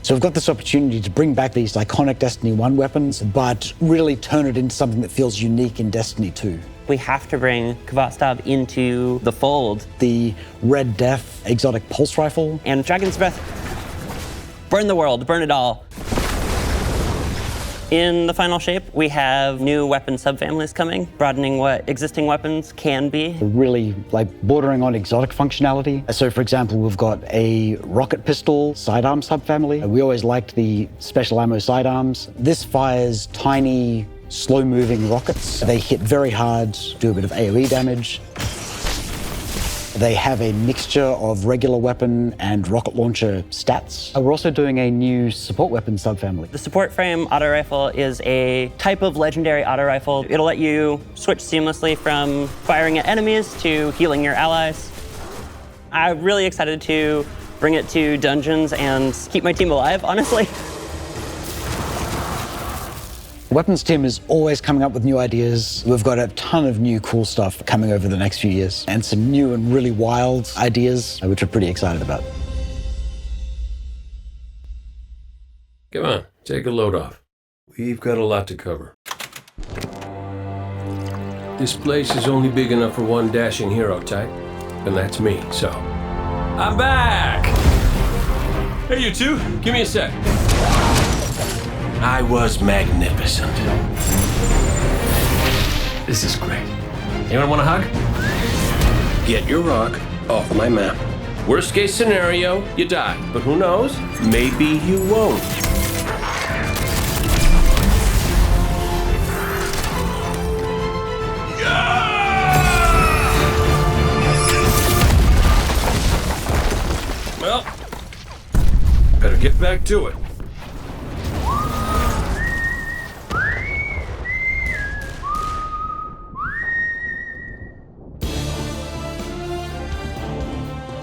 So we've got this opportunity to bring back these iconic Destiny 1 weapons, but really turn it into something that feels unique in Destiny 2. We have to bring Kvatstov into the fold. The Red Death exotic pulse rifle. And Dragon's Breath. Burn the world, burn it all. In the final shape, we have new weapon subfamilies coming, broadening what existing weapons can be. Really like bordering on exotic functionality. So for example, we've got a rocket pistol sidearm subfamily. We always liked the special ammo sidearms. This fires tiny, slow-moving rockets. They hit very hard, do a bit of AoE damage. They have a mixture of regular weapon and rocket launcher stats. We're also doing a new support weapon subfamily. The support frame auto rifle is a type of legendary auto rifle. It'll let you switch seamlessly from firing at enemies to healing your allies. I'm really excited to bring it to dungeons and keep my team alive, honestly. The weapons team is always coming up with new ideas. We've got a ton of new cool stuff coming over the next few years and some new and really wild ideas, which we're pretty excited about. Come on, take a load off. We've got a lot to cover. This place is only big enough for one dashing hero type, and that's me, so. I'm back! Hey, you two, give me a sec. I was magnificent. This is great. Anyone want a hug? Get your rock off my map. Worst case scenario, you die. But who knows? Maybe you won't. to it.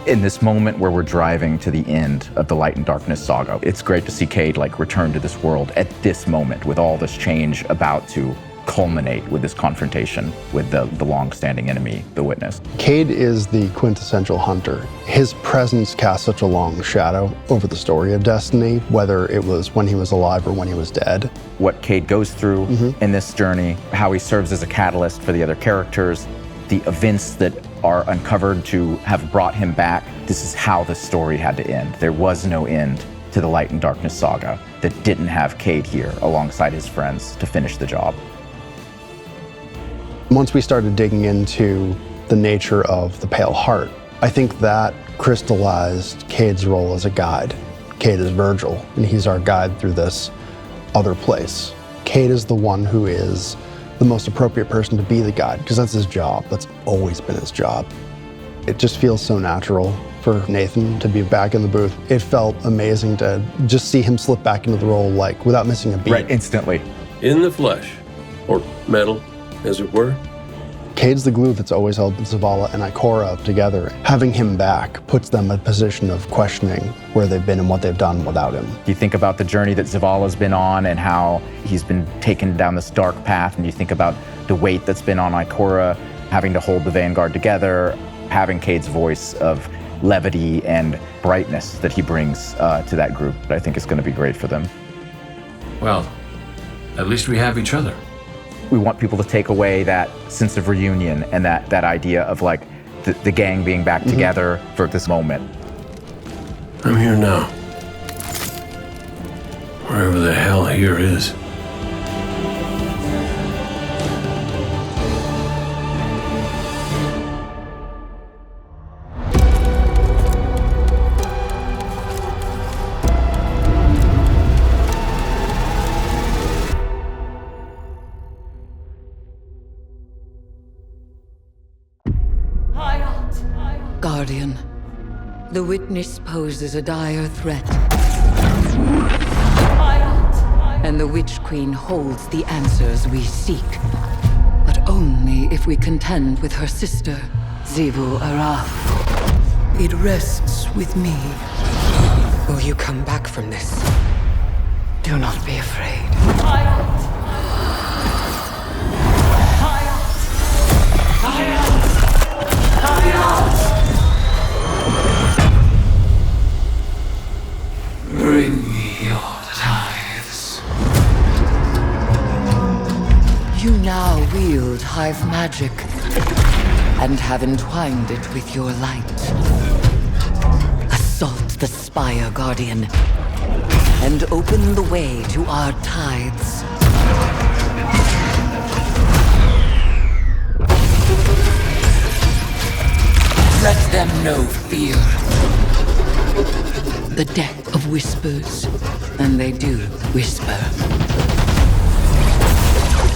In this moment where we're driving to the end of the Light and Darkness saga, it's great to see Cade like return to this world at this moment with all this change about to culminate with this confrontation with the long-standing enemy, the Witness. Cade is the quintessential hunter. His presence casts such a long shadow over the story of Destiny, whether it was when he was alive or when he was dead. What Cade goes through in this journey, how he serves as a catalyst for the other characters, the events that are uncovered to have brought him back. This is how the story had to end. There was no end to the Light and Darkness saga that didn't have Cade here alongside his friends to finish the job. Once we started digging into the nature of the Pale Heart, I think that crystallized Cade's role as a guide. Cade is Virgil, and he's our guide through this other place. Cade is the one who is the most appropriate person to be the guide, because that's his job. That's always been his job. It just feels so natural for Nathan to be back in the booth. It felt amazing to just see him slip back into the role like without missing a beat. Right, instantly. In the flesh, or metal, as it were. Cade's the glue that's always held Zavala and Ikora together. Having him back puts them in a position of questioning where they've been and what they've done without him. You think about the journey that Zavala's been on and how he's been taken down this dark path, and you think about the weight that's been on Ikora, having to hold the Vanguard together, having Cade's voice of levity and brightness that he brings to that group. I think it's going to be great for them. Well, at least we have each other. We want people to take away that sense of reunion and that idea of like the gang being back together for this moment. I'm here now. Wherever the hell here is. Guardian, the Witness poses a dire threat. And the Witch Queen holds the answers we seek. But only if we contend with her sister, Xivu Araf. It rests with me. Will you come back from this? Do not be afraid. Bring me your tithes. You now wield hive magic and have entwined it with your light. Assault the Spire, Guardian, and open the way to our tithes. Let them know fear. The deck of whispers, and they do whisper.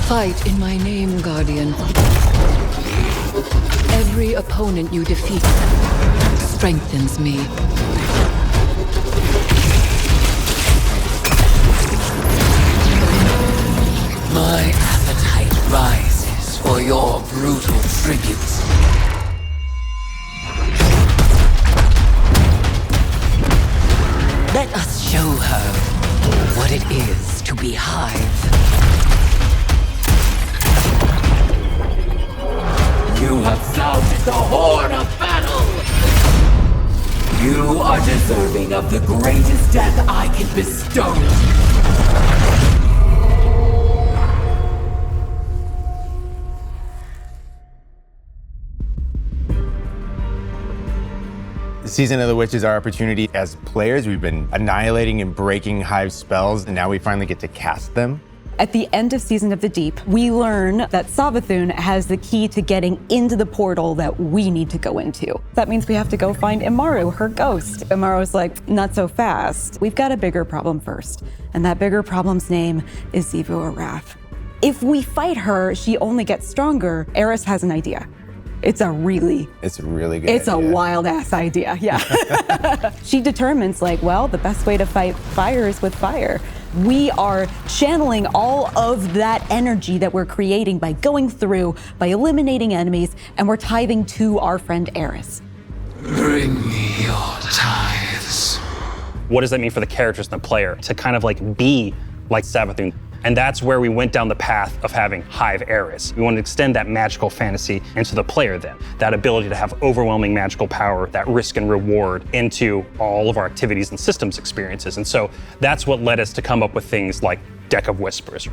Fight in my name, Guardian. Every opponent you defeat strengthens me. My appetite rises for your brutal tribute. Let us show her what it is to be Hive. You have sounded the horn of battle! You are deserving of the greatest death I can bestow! Season of the Witch is our opportunity as players. We've been annihilating and breaking Hive spells, and now we finally get to cast them. At the end of Season of the Deep, we learn that Savathun has the key to getting into the portal that we need to go into. That means we have to go find Imaru, her ghost. Imaru's like, not so fast. We've got a bigger problem first, and that bigger problem's name is Xivu Araf. If we fight her, she only gets stronger. Eris has an idea. It's a really good It's idea. a wild ass idea, yeah. She determines like, well, the best way to fight fire is with fire. We are channeling all of that energy that we're creating by going through, by eliminating enemies, and we're tithing to our friend Eris. Bring me your tithes. What does that mean for the characters and the player to kind of like be like Savathun? And that's where we went down the path of having Hive Eris. We wanted to extend that magical fantasy into the player then. That ability to have overwhelming magical power, that risk and reward into all of our activities and systems experiences. And so that's what led us to come up with things like Deck of Whispers.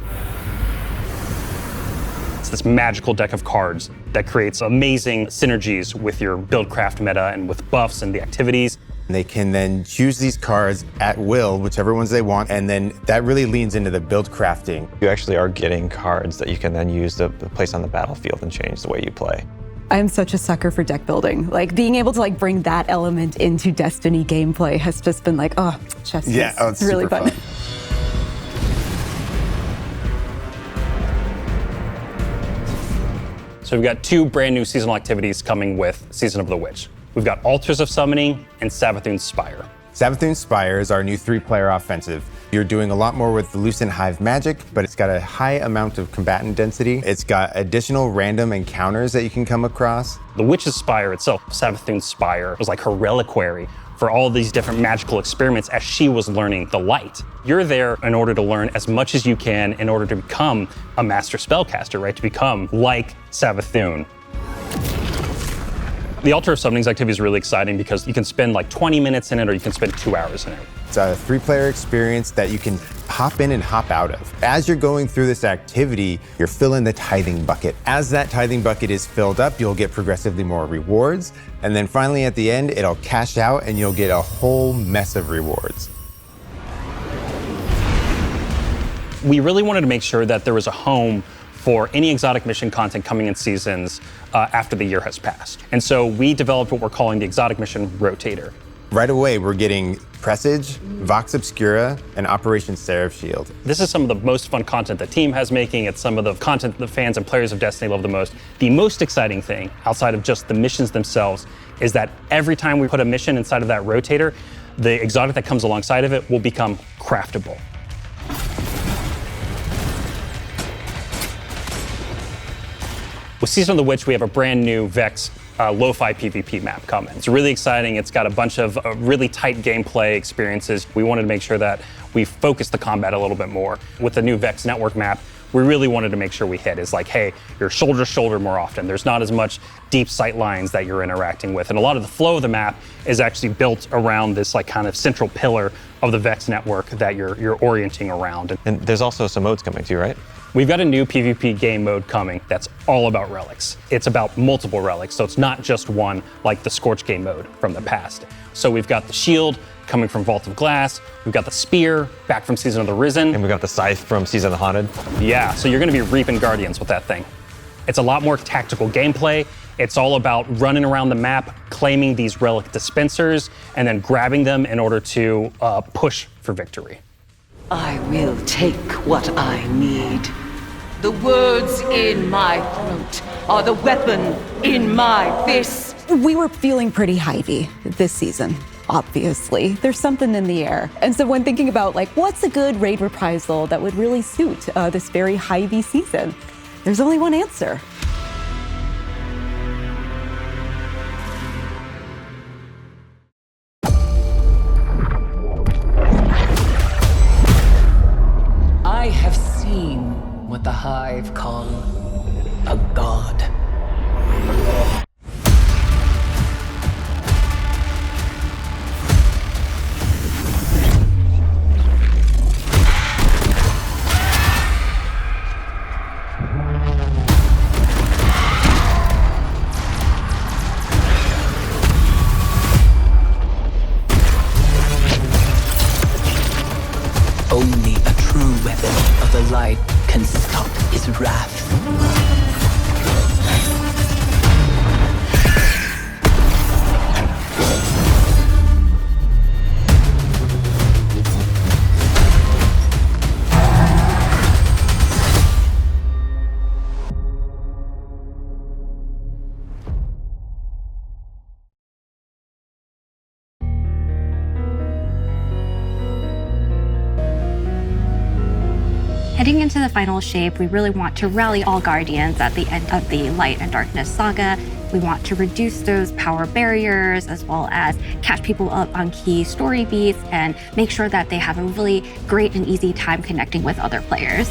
It's this magical deck of cards that creates amazing synergies with your buildcraft meta and with buffs and the activities. They can then choose these cards at will, whichever ones they want, and then that really leans into the build crafting. You actually are getting cards that you can then use to place on the battlefield and change the way you play. I'm such a sucker for deck building. Like being able to like bring that element into Destiny gameplay has just been like, oh, chess kiss. Yeah, oh, it's really super fun. So we've got 2 brand new seasonal activities coming with Season of the Witch. We've got Altars of Summoning and Savathun's Spire. Savathun's Spire is our new 3-player offensive. You're doing a lot more with the Lucent Hive magic, but it's got a high amount of combatant density. It's got additional random encounters that you can come across. The Witch's Spire itself, Savathun's Spire, was like her reliquary for all these different magical experiments as she was learning the light. You're there in order to learn as much as you can in order to become a master spellcaster, right? To become like Savathun. The Altar of Summonings activity is really exciting because you can spend like 20 minutes in it or you can spend 2 hours in it. It's a 3-player experience that you can hop in and hop out of. As you're going through this activity, you're filling the tithing bucket. As that tithing bucket is filled up, you'll get progressively more rewards. And then finally at the end, it'll cash out and you'll get a whole mess of rewards. We really wanted to make sure that there was a home for any exotic mission content coming in seasons after the year has passed. And so we developed what we're calling the Exotic Mission Rotator. Right away, we're getting Presage, Vox Obscura, and Operation Seraph Shield. This is some of the most fun content the team has making. It's some of the content the fans and players of Destiny love the most. The most exciting thing, outside of just the missions themselves, is that every time we put a mission inside of that rotator, the exotic that comes alongside of it will become craftable. With Season of the Witch, we have a brand new Vex lo-fi PvP map coming. It's really exciting. It's got a bunch of really tight gameplay experiences. We wanted to make sure that we focused the combat a little bit more. With the new Vex network map, we really wanted to make sure we hit is like, hey, you're shoulder to shoulder more often. There's not as much deep sight lines that you're interacting with. And a lot of the flow of the map is actually built around this like kind of central pillar of the Vex network that you're orienting around. And there's also some modes coming too, right? We've got a new PvP game mode coming that's all about relics. It's about multiple relics, so it's not just one like the Scorch game mode from the past. So we've got the shield coming from Vault of Glass, we've got the spear back from Season of the Risen. And we've got the scythe from Season of the Haunted. Yeah, so you're gonna be reaping Guardians with that thing. It's a lot more tactical gameplay. It's all about running around the map, claiming these relic dispensers, and then grabbing them in order to push for victory. I will take what I need. The words in my throat are the weapon in my fist. We were feeling pretty hivey this season, obviously. There's something in the air. And so when thinking about like, what's a good raid reprisal that would really suit this very hivey season, there's only one answer. I have seen what the Hive call a god. Only a true weapon of the light can stop his wrath. Heading into the final shape, we really want to rally all Guardians at the end of the Light and Darkness saga. We want to reduce those power barriers, as well as catch people up on key story beats and make sure that they have a really great and easy time connecting with other players.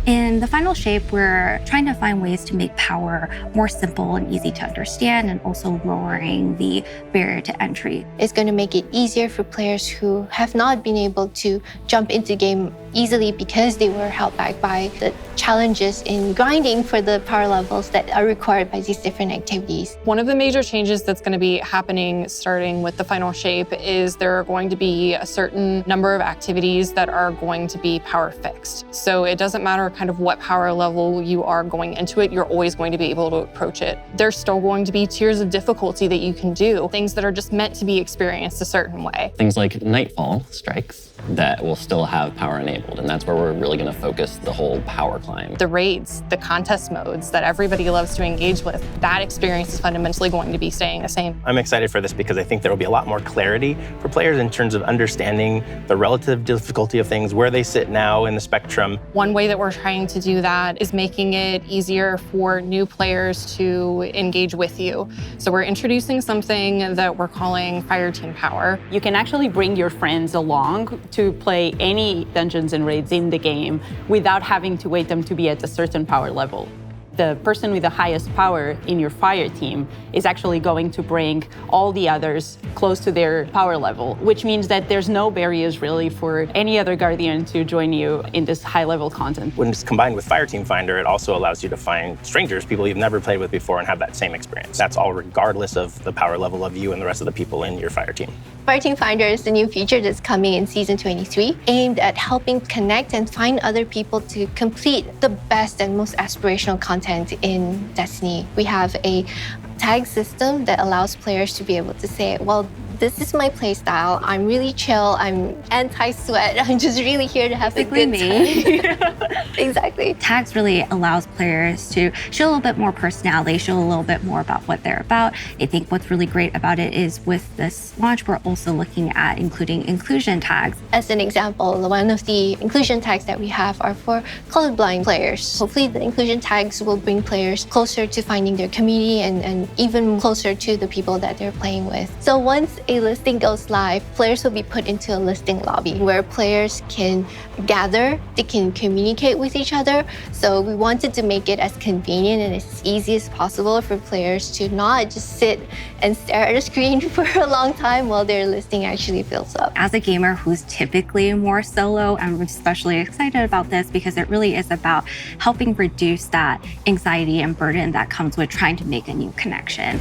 In the final shape, we're trying to find ways to make power more simple and easy to understand, and also lowering the barrier to entry. It's going to make it easier for players who have not been able to jump into game easily because they were held back by the challenges in grinding for the power levels that are required by these different activities. One of the major changes that's going to be happening starting with the final shape is there are going to be a certain number of activities that are going to be power fixed. So it doesn't matter kind of what power level you are going into it, you're always going to be able to approach it. There's still going to be tiers of difficulty that you can do, things that are just meant to be experienced a certain way. Things like Nightfall strikes that will still have power enabled, and that's where we're really going to focus the whole power climb. The raids, the contest modes that everybody loves to engage with, that experience is fundamentally going to be staying the same. I'm excited for this because I think there will be a lot more clarity for players in terms of understanding the relative difficulty of things, where they sit now in the spectrum. One way that we're trying to do that is making it easier for new players to engage with you. So we're introducing something that we're calling Fire Team Power. You can actually bring your friends along to play any dungeons and raids in the game without having to wait them to be at a certain power level. The person with the highest power in your fire team is actually going to bring all the others close to their power level, which means that there's no barriers really for any other Guardian to join you in this high-level content. When it's combined with Fireteam Finder, it also allows you to find strangers, people you've never played with before, and have that same experience. That's all regardless of the power level of you and the rest of the people in your fire team. Fireteam Finder is the new feature that's coming in Season 23, aimed at helping connect and find other people to complete the best and most aspirational content in Destiny. We have a tag system that allows players to be able to say, well, this is my playstyle. I'm really chill. I'm anti-sweat. I'm just really here to have a good time. Exactly. Tags really allows players to show a little bit more personality, show a little bit more about what they're about. I think what's really great about it is with this launch, we're also looking at including inclusion tags. As an example, one of the inclusion tags that we have are for colorblind players. Hopefully the inclusion tags will bring players closer to finding their community and even closer to the people that they're playing with. So once a listing goes live, players will be put into a listing lobby where players can gather, they can communicate with each other. So we wanted to make it as convenient and as easy as possible for players to not just sit and stare at a screen for a long time while their listing actually fills up. As a gamer who's typically more solo, I'm especially excited about this because it really is about helping reduce that anxiety and burden that comes with trying to make a new connection.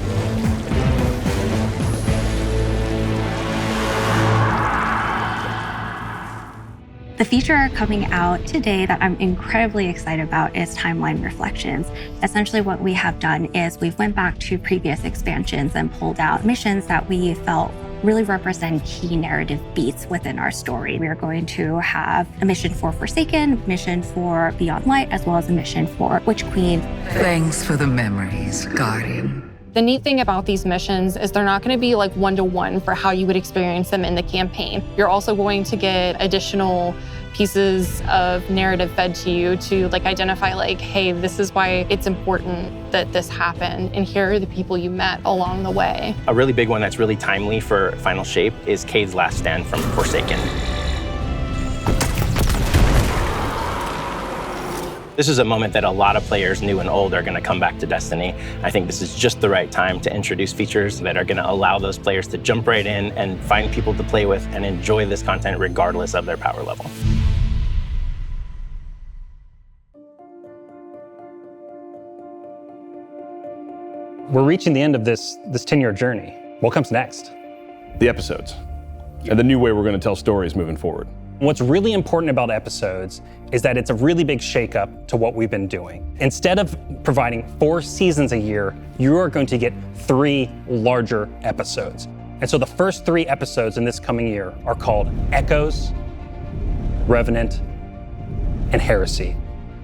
The feature coming out today that I'm incredibly excited about is Timeline Reflections. Essentially what we have done is we've went back to previous expansions and pulled out missions that we felt really represent key narrative beats within our story. We are going to have a mission for Forsaken, a mission for Beyond Light, as well as a mission for Witch Queen. Thanks for the memories, Guardian. The neat thing about these missions is they're not going to be like one-to-one for how you would experience them in the campaign. You're also going to get additional pieces of narrative fed to you to like identify like, hey, this is why it's important that this happened, and here are the people you met along the way. A really big one that's really timely for Final Shape is Cade's last stand from Forsaken. This is a moment that a lot of players, new and old, are going to come back to Destiny. I think this is just the right time to introduce features that are going to allow those players to jump right in and find people to play with and enjoy this content regardless of their power level. We're reaching the end of this 10-year journey. What comes next? The episodes, and the new way we're going to tell stories moving forward. What's really important about episodes is that it's a really big shakeup to what we've been doing. Instead of providing 4 seasons a year, you are going to get 3 larger episodes. And so the first 3 episodes in this coming year are called Echoes, Revenant, and Heresy.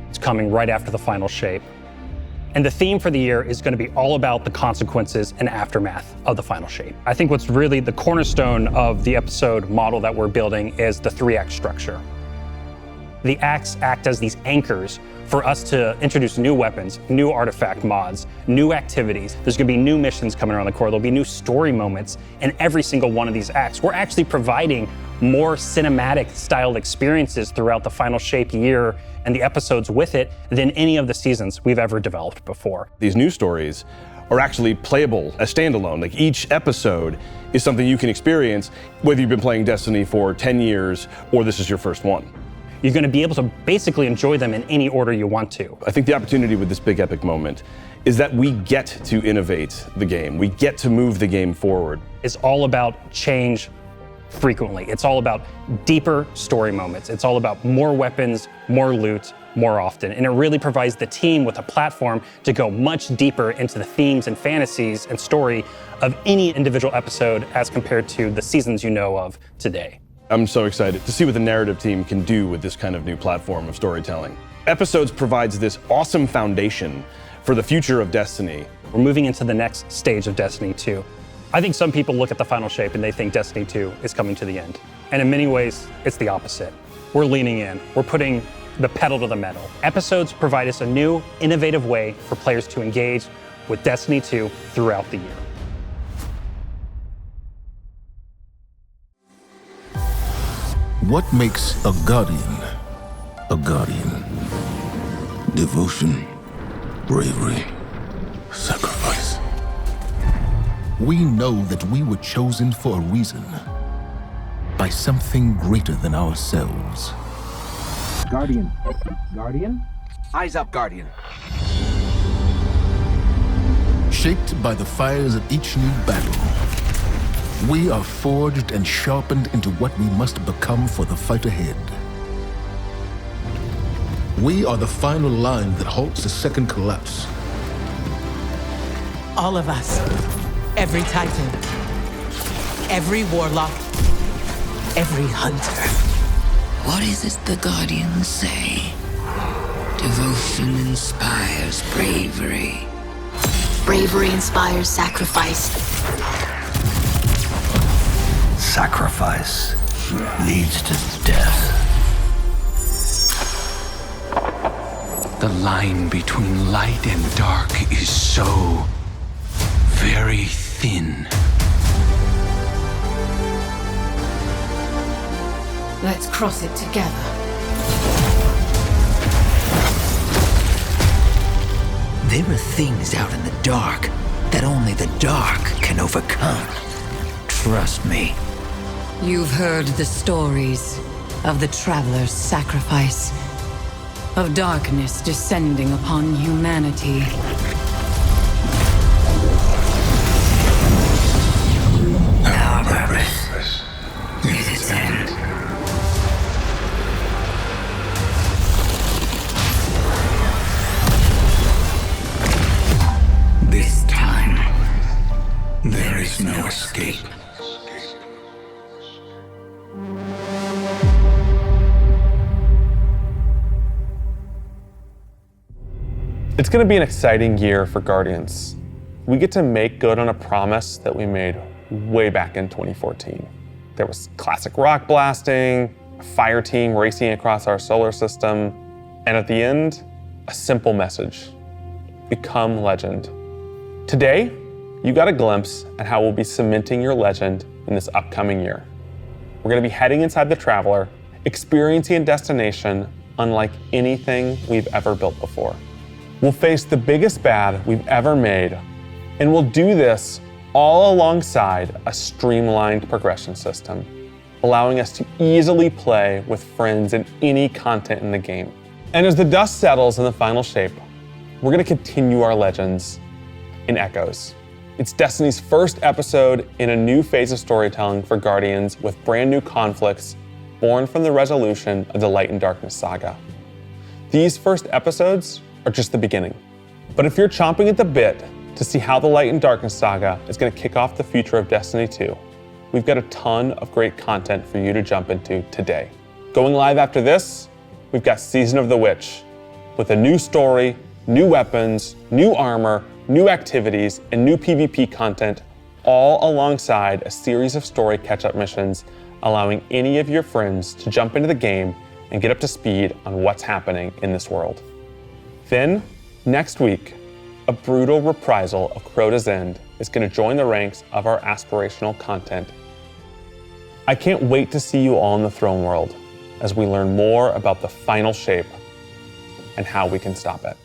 It's coming right after the Final Shape. And the theme for the year is going to be all about the consequences and aftermath of the final shape. I think what's really the cornerstone of the episode model that we're building is the 3-act structure. The acts act as these anchors for us to introduce new weapons, new artifact mods, new activities. There's going to be new missions coming around the core. There'll be new story moments in every single one of these acts. We're actually providing more cinematic styled experiences throughout the final shape year and the episodes with it than any of the seasons we've ever developed before. These new stories are actually playable as standalone. Like each episode is something you can experience whether you've been playing Destiny for 10 years or this is your first one. You're going to be able to basically enjoy them in any order you want to. I think the opportunity with this big epic moment is that we get to innovate the game. We get to move the game forward. It's all about change frequently. It's all about deeper story moments. It's all about more weapons, more loot, more often. And it really provides the team with a platform to go much deeper into the themes and fantasies and story of any individual episode as compared to the seasons you know of today. I'm so excited to see what the narrative team can do with this kind of new platform of storytelling. Episodes provides this awesome foundation for the future of Destiny. We're moving into the next stage of Destiny 2. I think some people look at the final shape and they think Destiny 2 is coming to the end. And in many ways, it's the opposite. We're leaning in. We're putting the pedal to the metal. Episodes provide us a new, innovative way for players to engage with Destiny 2 throughout the year. What makes a guardian a guardian? Devotion, bravery, sacrifice. We know that we were chosen for a reason, by something greater than ourselves. Guardian. Guardian? Eyes up, Guardian. Shaped by the fires of each new battle, we are forged and sharpened into what we must become for the fight ahead. We are the final line that halts the second collapse. All of us. Every Titan. Every Warlock. Every Hunter. What is it the Guardians say? Devotion inspires bravery. Bravery inspires sacrifice. Sacrifice leads to death. The line between light and dark is so very thin. Let's cross it together. There are things out in the dark that only the dark can overcome. Trust me. You've heard the stories of the Traveler's sacrifice, of darkness descending upon humanity. Our purpose is its end. This time, there is no escape. It's going to be an exciting year for Guardians. We get to make good on a promise that we made way back in 2014. There was classic rock blasting, a fire team racing across our solar system, and at the end, a simple message: become legend. Today, you got a glimpse at how we'll be cementing your legend in this upcoming year. We're going to be heading inside the Traveler, experiencing a destination unlike anything we've ever built before. We'll face the biggest bad we've ever made, and we'll do this all alongside a streamlined progression system, allowing us to easily play with friends in any content in the game. And as the dust settles in the final shape, we're going to continue our legends in Echoes. It's Destiny's first episode in a new phase of storytelling for Guardians, with brand new conflicts born from the resolution of the Light and Darkness saga. These first episodes are just the beginning. But if you're chomping at the bit to see how the Light and Darkness saga is going to kick off the future of Destiny 2, we've got a ton of great content for you to jump into today. Going live after this, we've got Season of the Witch, with a new story new weapons, new armor, new activities, and new PvP content, all alongside a series of story catch-up missions, allowing any of your friends to jump into the game and get up to speed on what's happening in this world. Then, next week, a brutal reprisal of Crota's End is going to join the ranks of our aspirational content. I can't wait to see you all in the Throne World as we learn more about the final shape and how we can stop it.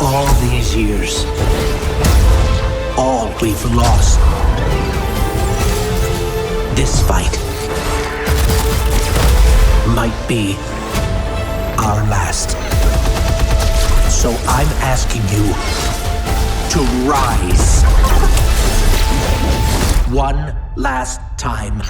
All these years, all we've lost. This fight might be our last. So I'm asking you to rise. One last time.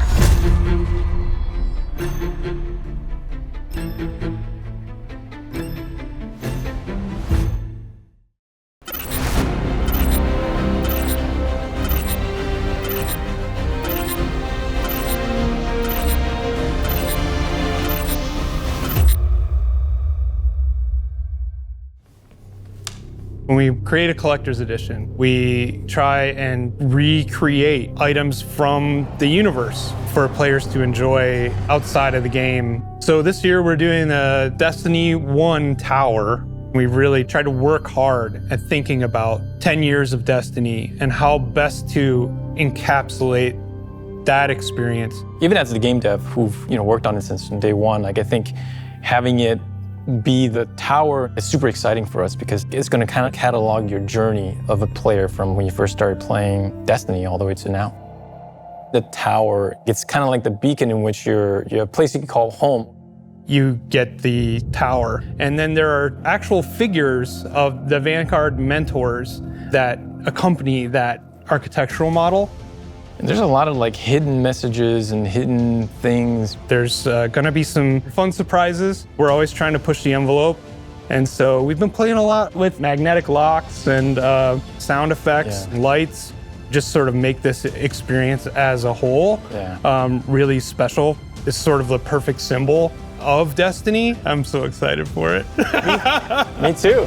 When we create a collector's edition, we try and recreate items from the universe for players to enjoy outside of the game. So this year we're doing a Destiny 1 tower. We really tried to work hard at thinking about 10 years of Destiny and how best to encapsulate that experience. Even as the game dev who've worked on it since day one, like I think having it be the tower is super exciting for us because it's going to kind of catalog your journey of a player from when you first started playing Destiny all the way to now. The tower, it's kind of like the beacon in which you're a place you can call home. You get the tower, and then there are actual figures of the Vanguard mentors that accompany that architectural model. And there's a lot of like hidden messages and hidden things. There's gonna be some fun surprises. We're always trying to push the envelope. And so we've been playing a lot with magnetic locks and sound effects, and lights, just sort of make this experience as a whole really special. It's sort of the perfect symbol of Destiny. I'm so excited for it. Me too.